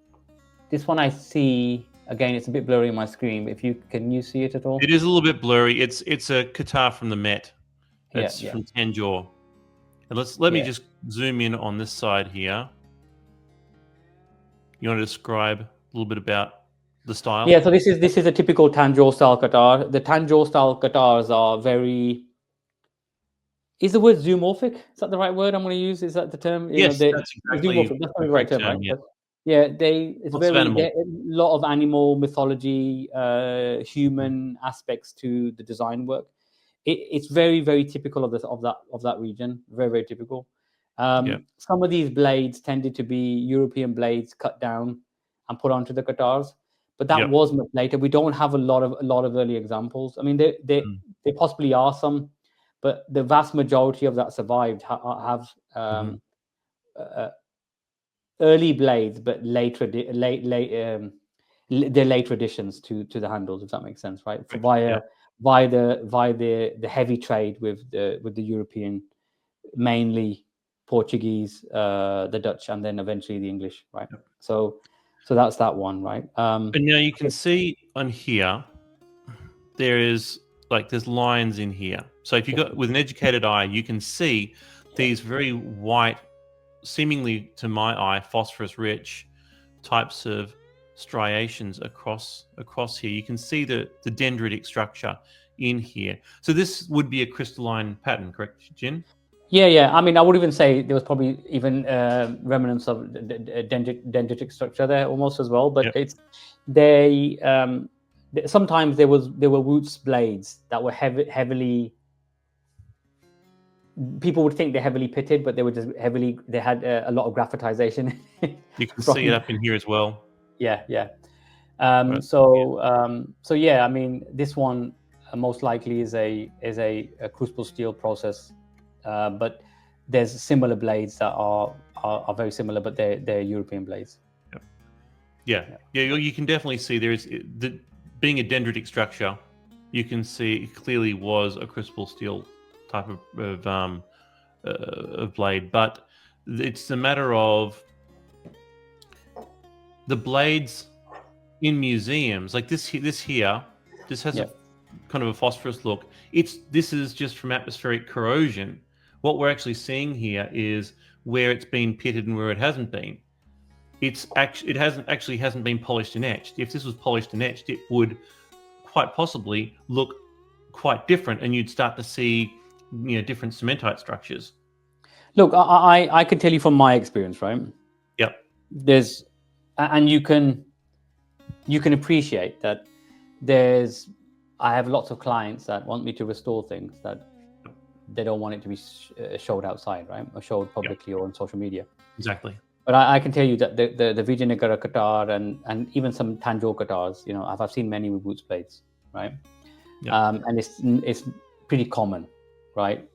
This one I see, again, it's a bit blurry on my screen, but can you see it at all? It is a little bit blurry. It's a Qatar from the Met. It's from Tanjore. And let me just zoom in on this side here. You want to describe a little bit about the style? Yeah, so this is a typical Tanjore style Qatar. The Tanjore style Qatars are very... Is the word zoomorphic? Is that the right word I'm going to use? Is that the term? Yes, that's exactly the right term, right? It's a lot of animal mythology, human aspects to the design work. It's very, very typical of that region. Very, very typical. Some of these blades tended to be European blades cut down and put onto the Qatars, but that was much later. We don't have a lot of early examples. I mean, there possibly are some, but the vast majority of that survived have early blades, but they're later additions to the handles, if that makes sense, right? Via the heavy trade with the European, mainly Portuguese, the Dutch, and then eventually the English, right? So that's that one, right? And now you can see on here, there's lines in here. So if you got with an educated eye, you can see these very white, seemingly to my eye, phosphorus-rich types of striations across here. You can see the dendritic structure in here. So this would be a crystalline pattern, correct, Jin? Yeah. I mean, I would even say there was probably even remnants of dendritic structure there almost as well. But sometimes there were Wootz blades that were heavily. People would think they're heavily pitted, but they were just heavily. They had a lot of graphitization. You can see it up in here as well. Yeah. Right. So yeah, I mean, this one most likely is a crucible steel process, but there's similar blades that are very similar, but they're European blades. Yeah. You can definitely see being a dendritic structure. You can see it clearly was a crucible steel type of blade, but it's a matter of the blades in museums like this here. This has a kind of a phosphorus look. This is just from atmospheric corrosion. What we're actually seeing here is where it's been pitted and where it hasn't been. It hasn't been polished and etched. If this was polished and etched, it would quite possibly look quite different, and you'd start to see different cementite structures. Look, I can tell you from my experience, right? Yep. And you can appreciate that I have lots of clients that want me to restore things that they don't want it to be showed outside, right? Or showed publicly or on social media. Exactly. But I can tell you that the Vijayanagara Qatar and even some Tanjore Qatars, I've seen many with Wootz blades, right? Yep. And it's pretty common, right?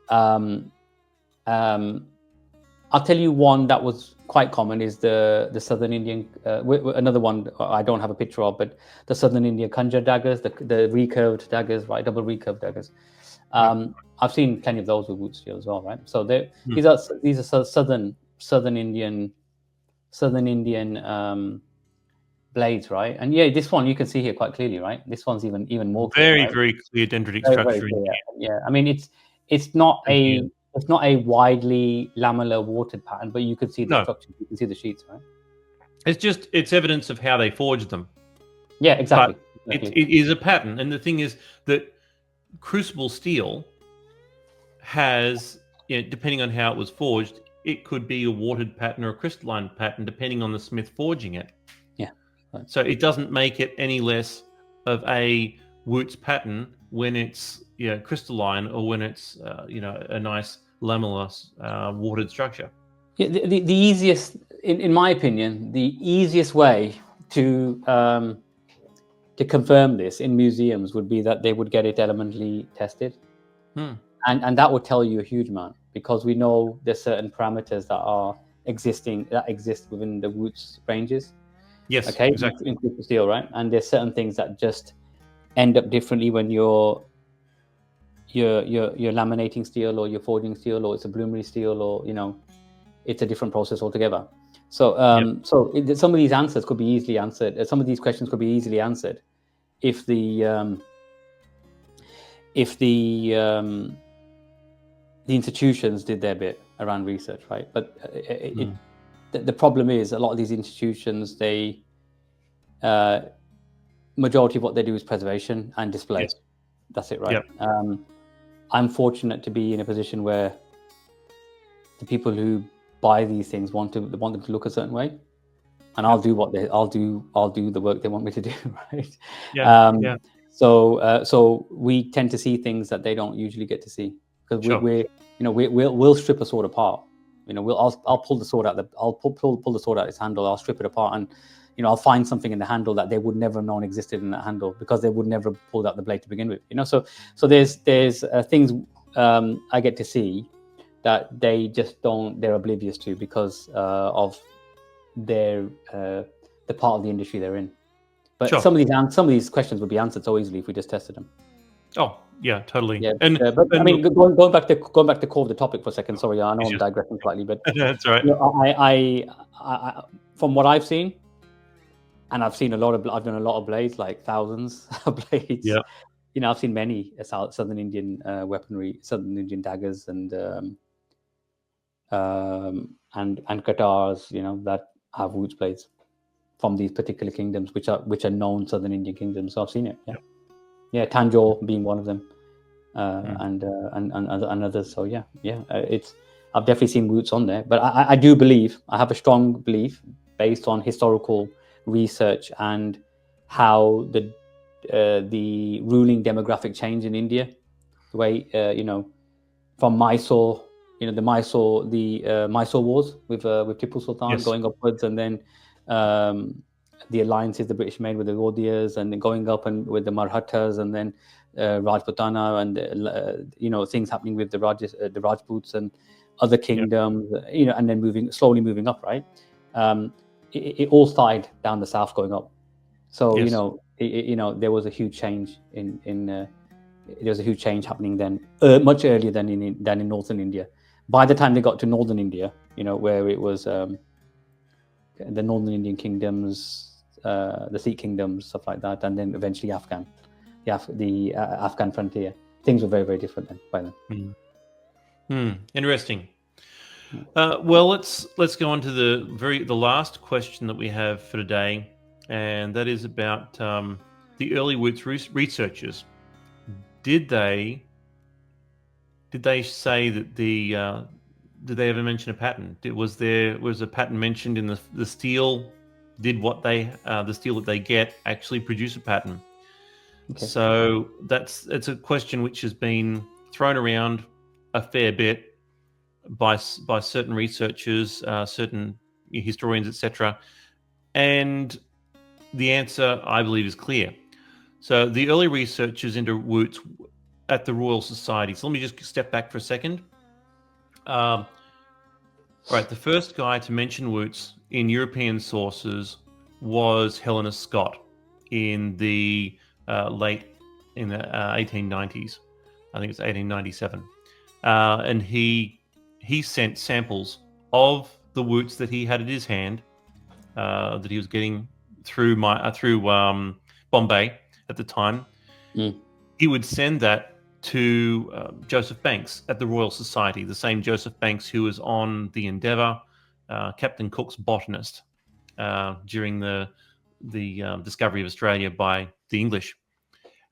I'll tell you one that was quite common is the Southern Indian. Another one I don't have a picture of, but the Southern Indian Khanjar daggers, the recurved daggers, right? Double recurved daggers. I've seen plenty of those with Wootz steel as well, right? So these are Southern Indian blades, right? And yeah, this one you can see here quite clearly, right? This one's even more clear, right? Very clear dendritic structure. Yeah, I mean it's not a widely lamellar watered pattern, but you can see the structure, you can see the sheets, right? It's evidence of how they forged them. Yeah, exactly. But it is a pattern, and the thing is that crucible steel has, depending on how it was forged, it could be a watered pattern or a crystalline pattern, depending on the smith forging it. Yeah. Right. So it doesn't make it any less of a Wootz pattern when it's crystalline or when it's a nice lamellar watered structure. Yeah, the easiest, in my opinion, the easiest way to confirm this in museums would be that they would get it elementally tested, and that would tell you a huge amount, because we know there's certain parameters that exist within the Wootz ranges. Yes, okay, exactly. In crucible steel, right? And there's certain things that just end up differently when you're laminating steel, or you're forging steel, or it's a bloomery steel, or it's a different process altogether. So some of these answers could be easily answered. Some of these questions could be easily answered if the institutions did their bit around research, right? But the problem is a lot of these institutions, majority of what they do is preservation and display. Yes. That's it, right? Yep. I'm fortunate to be in a position where the people who buy these things want them to look a certain way, and I'll do the work they want me to do, right? Yeah. So we tend to see things that they don't usually get to see, because we'll strip a sword apart. I'll pull the sword out. I'll pull the sword out its handle. I'll strip it apart, and I'll find something in the handle that they would never have known existed in that handle, because they would never have pulled out the blade to begin with. So there's things I get to see that they just don't. They're oblivious to because of the part of the industry they're in. But some of these questions would be answered so easily if we just tested them. Oh, yeah, totally. Yeah, And, but I and mean, look, going back to the core of the topic for a second. Sorry, I know I'm digressing slightly, but that's right. you know, I from what I've seen, and I've seen I've done a lot of blades, like thousands of blades. Yeah. You know, I've seen many Southern Indian weaponry, Southern Indian daggers, and katars, you know, that have Woots blades from these particular kingdoms, which are known Southern Indian kingdoms. So I've seen it. Yep. Yeah, Tanjore being one of them, Mm. and others. So it's I've definitely seen Woots on there, but I do believe, I have a strong belief based on historical research and how the ruling demographic changed in India, the way you know, from Mysore, you know, the Mysore wars with Tipu Sultan Yes. going upwards, and then the alliances the British made with the Gaudias, and then going up and with the Marhatas, and then Rajputana, and you know, things happening with the Rajputs and other kingdoms, you know, and then slowly moving up, right? It all started down the south going up. So Yes. you know, there was a huge change there was a huge change happening then, much earlier than in northern India. By the time they got to northern India, you know, where it was the northern Indian kingdoms, the Sikh kingdoms, stuff like that, and then eventually the Afghan frontier, things were very, very different then by then. Interesting. Well, let's go on to the last question that we have for today, and that is about the early Woots researchers. Did they say that did they ever mention a pattern? Was a pattern mentioned in the steel? Did the steel that they get actually produce a pattern? Okay. So it's a question which has been thrown around a fair bit by certain researchers, certain historians, etc. And the answer, I believe, is clear. So the early researchers into Woots at the Royal Society. So let me just step back for a second. Right, the first guy to mention Woots in European sources was Helena Scott in the late 1890s. I think it's 1897, and he sent samples of the Woots that he had in his hand, that he was getting through Bombay at the time. He would send that to Joseph Banks at the Royal Society, the same Joseph Banks who was on the Endeavour, Captain Cook's botanist, during the discovery of Australia by the English.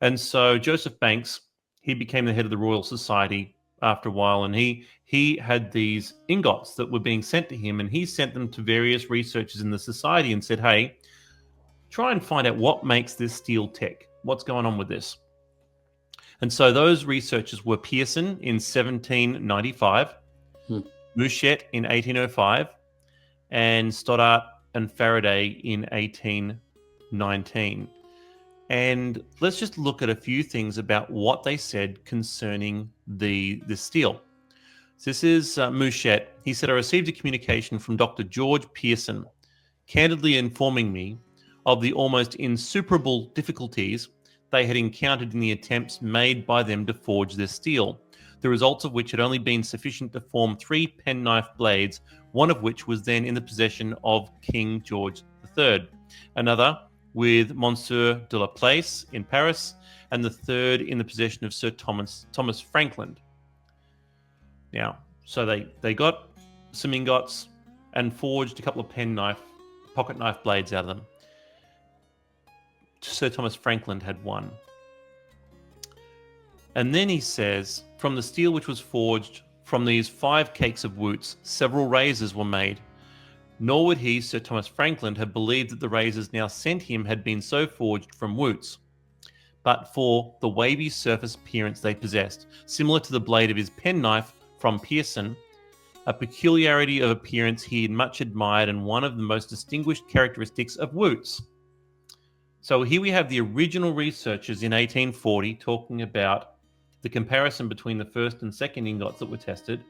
And so Joseph Banks, he became the head of the Royal Society after a while, and he had these ingots that were being sent to him, and he sent them to various researchers in the society and said, hey, try and find out what makes this steel tick. What's going on with this? And so those researchers were Pearson in 1795, Mouchet in 1805, and Stoddart and Faraday in 1819. And let's just look at a few things about what they said concerning the steel. So this is Mouchet. He said, I received a communication from Dr. George Pearson, candidly informing me of the almost insuperable difficulties they had encountered in the attempts made by them to forge their steel, the results of which had only been sufficient to form 3 penknife blades, one of which was then in the possession of King George III, another with Monsieur de la Place in Paris, and the third in the possession of Sir Thomas Frankland. Now, so they got some ingots and forged a couple of pocket knife blades out of them. Sir Thomas Frankland had one. And then he says, from the steel which was forged from these 5 cakes of Woots, several razors were made. Nor would he, Sir Thomas Frankland, have believed that the razors now sent him had been so forged from Woots, but for the wavy surface appearance they possessed, similar to the blade of his penknife from Pearson, a peculiarity of appearance he had much admired and one of the most distinguished characteristics of Woots. So here we have the original researchers in 1840 talking about the comparison between the first and second ingots that were tested,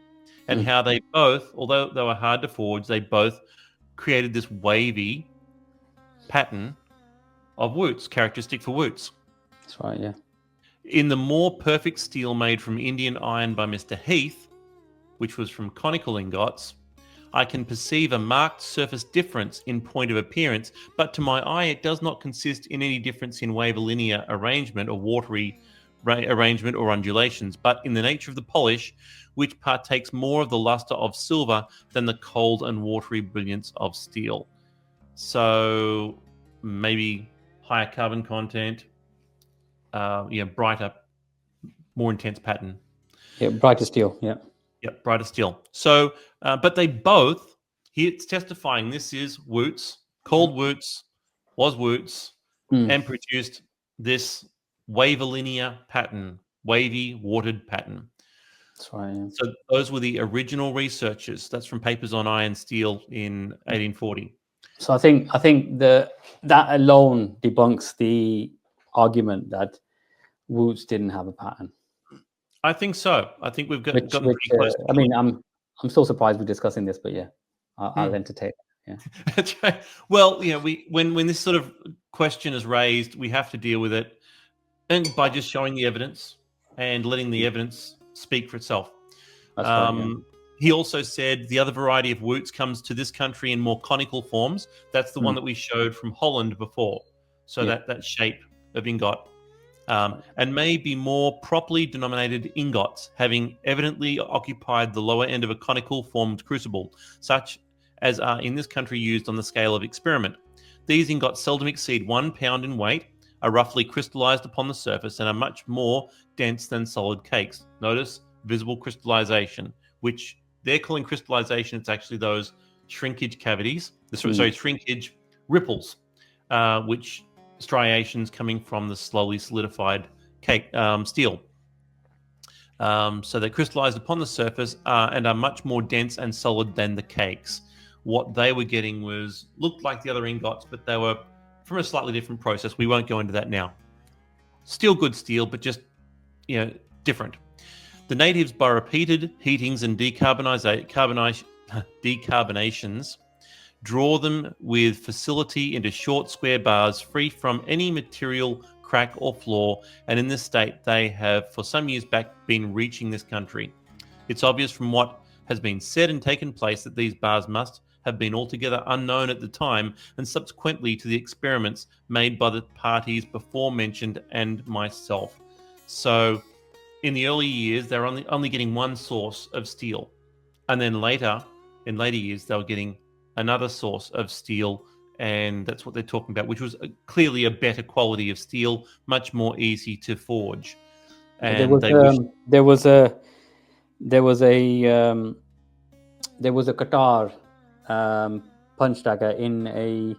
and how they both, although they were hard to forge, they both created this wavy pattern of Woots, characteristic for Woots. That's right, yeah. In the more perfect steel made from Indian iron by Mr. Heath, which was from conical ingots, I can perceive a marked surface difference in point of appearance, but to my eye it does not consist in any difference in wave-linear arrangement or watery arrangement or undulations, but in the nature of the polish, which partakes more of the luster of silver than the cold and watery brilliance of steel. So maybe higher carbon content, brighter, more intense pattern. Yeah, brighter steel. Yeah. Yep, brighter steel. So, but they both, it's testifying this is Wootz, called Wootz, was Wootz, and produced this wavilinear pattern, wavy, watered pattern. That's right. Yeah. So those were the original researchers. That's from Papers on Iron Steel in 1840. So I think that alone debunks the argument that Wootz didn't have a pattern. I think so. I think we've gotten pretty close. I mean, I'm still surprised we're discussing this, but yeah, I'll entertain it. Yeah. That's right. Well, when this sort of question is raised, we have to deal with it, and by just showing the evidence and letting the evidence speak for itself. That's right, yeah. He also said the other variety of Wootz comes to this country in more conical forms. That's the one that we showed from Holland before. So that shape of ingot. And may be more properly denominated ingots, having evidently occupied the lower end of a conical formed crucible, such as are in this country used on the scale of experiment. These ingots seldom exceed 1 pound in weight, are roughly crystallized upon the surface, and are much more dense than solid cakes. Notice visible crystallization, which they're calling crystallization. It's actually those shrinkage cavities, shrinkage ripples, which striations coming from the slowly solidified cake steel. So they're crystallized upon the surface and are much more dense and solid than the cakes. What they were getting looked like the other ingots, but they were from a slightly different process. We won't go into that now. Still good steel, but just different. The natives, by repeated heatings and decarbonations, draw them with facility into short square bars free from any material crack or flaw, and in this state they have for some years back been reaching this country. It's obvious from what has been said and taken place that these bars must have been altogether unknown at the time and subsequently to the experiments made by the parties before mentioned and myself. So in the early years they were only getting one source of steel, and then in later years they were getting another source of steel, and that's what they're talking about, which was clearly a better quality of steel, much more easy to forge. And there was a Qatar punch dagger in I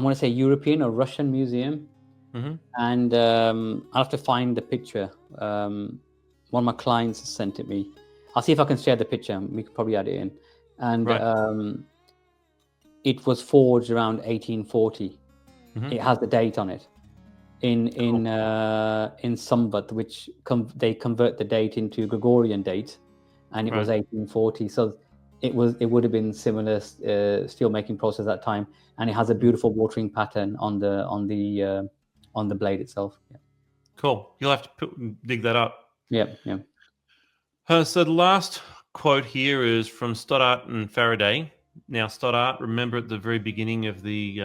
want to say European or Russian museum, and I'll have to find the picture. One of my clients sent it me. I'll see if I can share the picture. We could probably add it in. And it was forged around 1840. It has the date on it in Samvat, which they convert the date into Gregorian date, and it was 1840. So it would have been similar steel making process at that time, and it has a beautiful watering pattern on the blade itself. Yeah. Cool. You'll have to dig that up. Yeah. So the last quote here is from Stoddart and Faraday. Now, Stoddart, remember at the very beginning of the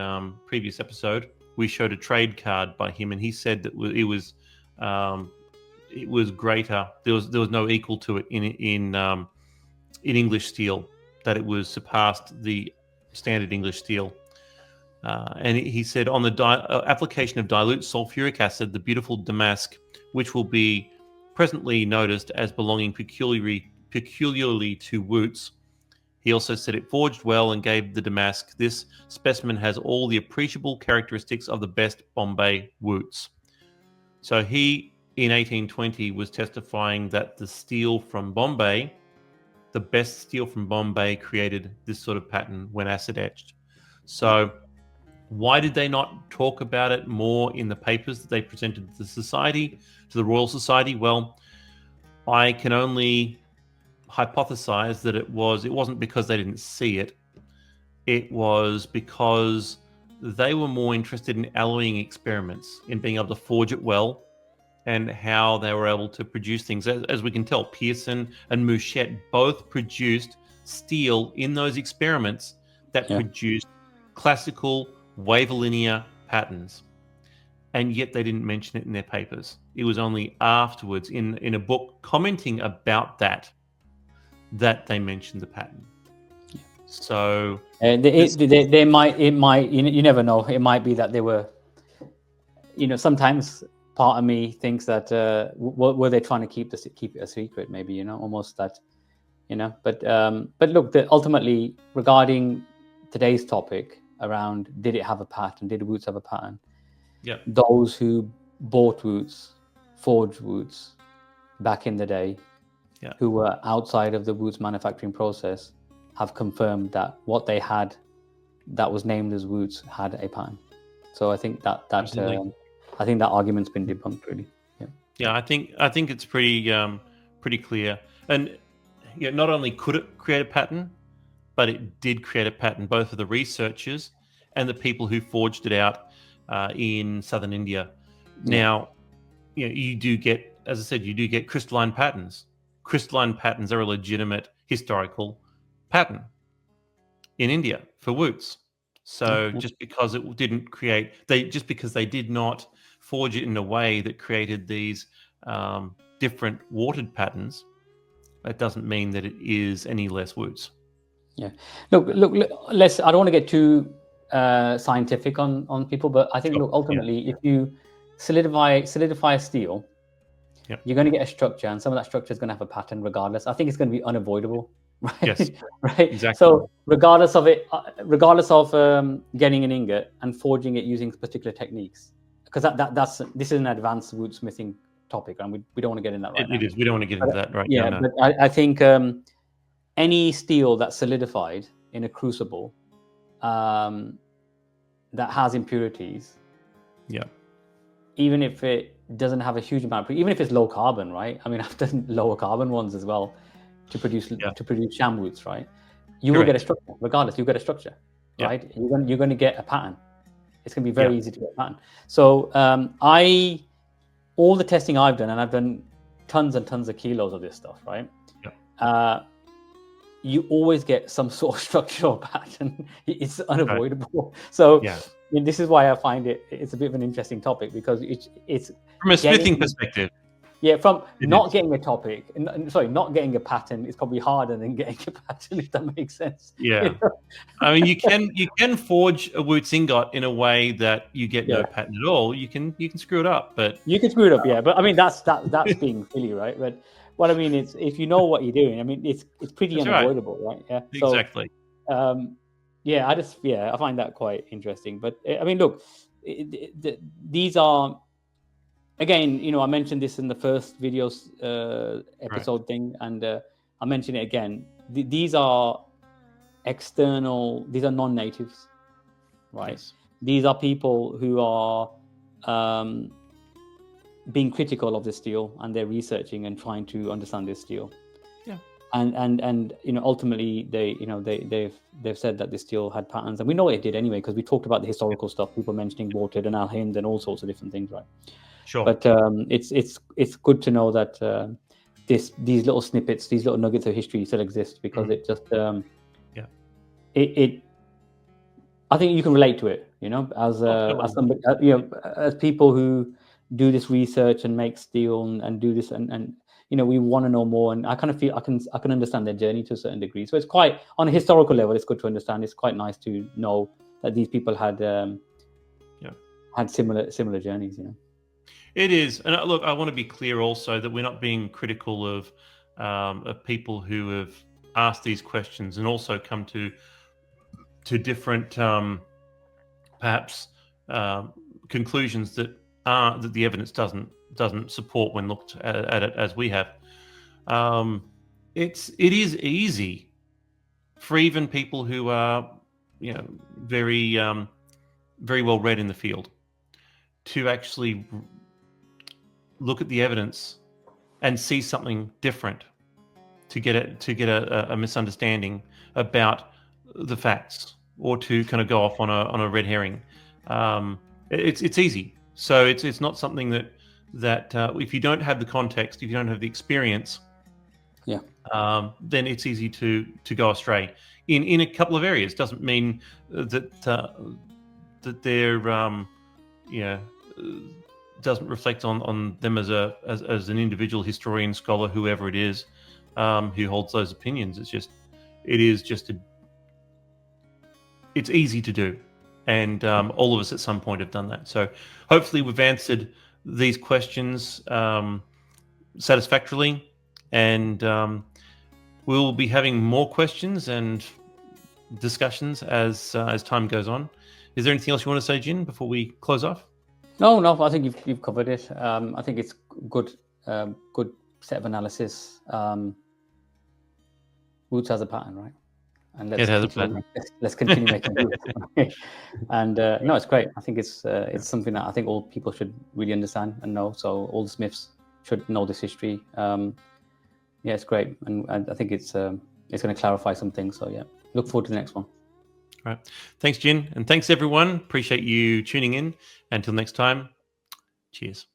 previous episode, we showed a trade card by him, and he said that it was greater. There was no equal to it in English steel. That it was surpassed the standard English steel. And he said on the application of dilute sulfuric acid, the beautiful damask, which will be presently noticed as belonging peculiarly to Wootz. He also said it forged well and gave the damask. This specimen has all the appreciable characteristics of the best Bombay Wootz. So he, in 1820, was testifying that the steel from Bombay, the best steel from Bombay, created this sort of pattern when acid etched. So why did they not talk about it more in the papers that they presented to the society, to the Royal Society? Well, I can only hypothesize that it wasn't because they didn't see it. It was because they were more interested in alloying experiments, in being able to forge it well and how they were able to produce things. As we can tell, Pearson and Mouchette both produced steel in those experiments that Yeah. produced classical wavilinear patterns. And yet they didn't mention it in their papers. It was only afterwards in a book commenting about that they mentioned the pattern. So they might, you never know. It might be that they were, sometimes part of me thinks that were they trying to keep it a secret? Maybe, almost that, But look, ultimately regarding today's topic around did it have a pattern? Did Wootz have a pattern? Yeah. Those who bought Wootz, forged Wootz back in the day, who were outside of the Wootz manufacturing process, have confirmed that what they had that was named as Wootz had a pattern. So I think that argument's been debunked, really. Yeah, I think it's pretty clear. And not only could it create a pattern, but it did create a pattern, both of the researchers and the people who forged it out in southern India. Now, you do get, as I said, you do get crystalline patterns. Crystalline patterns are a legitimate historical pattern in India for Wootz. So just because it didn't because they did not forge it in a way that created these different watered patterns, that doesn't mean that it is any less Wootz. Yeah. Look. I don't want to get too scientific on people, but I think ultimately, if you solidify steel, you're going to get a structure, and some of that structure is going to have a pattern regardless. I think it's going to be unavoidable, right? Yes, right. Exactly. So regardless of getting an ingot and forging it using particular techniques, because this is an advanced wood smithing topic, and we don't want to get in that right now. It is. We don't want to get into that right now. Yeah, but I think any steel that's solidified in a crucible that has impurities, even if it doesn't have a huge amount, even if it's low carbon, right? I mean, I've done lower carbon ones as well to produce sham Wootz, right? You will get a structure, regardless. You get a structure, right? You're going to get a pattern. It's going to be very easy to get a pattern. So all the testing I've done, and I've done tons and tons of kilos of this stuff, right? You always get some sort of structural pattern. It's unavoidable. Right. So this is why I find it's a bit of an interesting topic, because it's from a smithing perspective. Yeah, from not getting a getting a pattern is probably harder than getting a pattern, if that makes sense. Yeah. I mean, you can forge a Wootz ingot in a way that you get no pattern at all. You can screw it up, but you can screw it up, but I mean that's being silly, right? But what I mean is, if you know what you're doing, I mean it's pretty unavoidable, right? Yeah. Exactly. So, I find that quite interesting. But I mean, look, these are. Again, I mentioned this in the first video's episode thing, and I mention it again. These are external; these are non-natives, right? Yes. These are people who are being critical of the steel, and they're researching and trying to understand this steel. Yeah. And ultimately they've said that this steel had patterns, and we know it did anyway, because we talked about the historical stuff, people mentioning Watered and Al Hind and all sorts of different things, right? Sure. But it's good to know that these little snippets, these little nuggets of history still exist, because it just it I think you can relate to it, as somebody, as people who do this research and make steel and do this and we want to know more, and I kind of feel I can understand their journey to a certain degree. So it's quite, on a historical level, it's good to understand. It's quite nice to know that these people had had similar journeys, It is, and look, I want to be clear also that we're not being critical of people who have asked these questions and also come to different perhaps conclusions that the evidence doesn't support when looked at it as we have. It is easy for even people who are very very well read in the field to actually look at the evidence and see something different, to get a misunderstanding about the facts, or to kind of go off on a red herring. It's easy. So it's not something that that if you don't have the context, if you don't have the experience, then it's easy to go astray in a couple of areas. Doesn't mean that they're doesn't reflect on them as an individual historian, scholar, whoever it is who holds those opinions. It's easy to do, and all of us at some point have done that. So hopefully we've answered these questions satisfactorily, and we'll be having more questions and discussions as time goes on. Is there anything else you want to say, Jin, before we close off? No, I think you've covered it. I think it's good set of analysis. Roots has a pattern, right? And let's continue making roots. And no, it's great. I think it's something that I think all people should really understand and know. So all the Smiths should know this history. It's great, and I think it's going to clarify some things. So yeah, look forward to the next one. All right. Thanks, Jin. And thanks, everyone. Appreciate you tuning in. Until next time, cheers.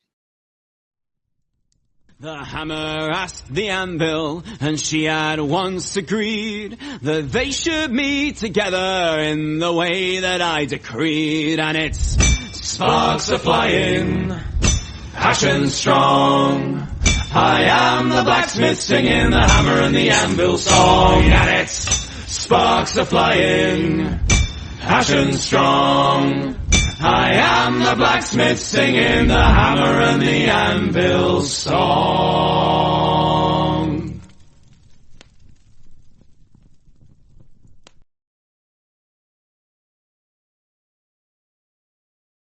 The hammer asked the anvil, and she had once agreed that they should meet together in the way that I decreed. And it's sparks are flying, passion strong. I am the blacksmith singing the hammer and the anvil song. And it's sparks are flying, passion strong. I am the blacksmith singing the hammer and the anvil song.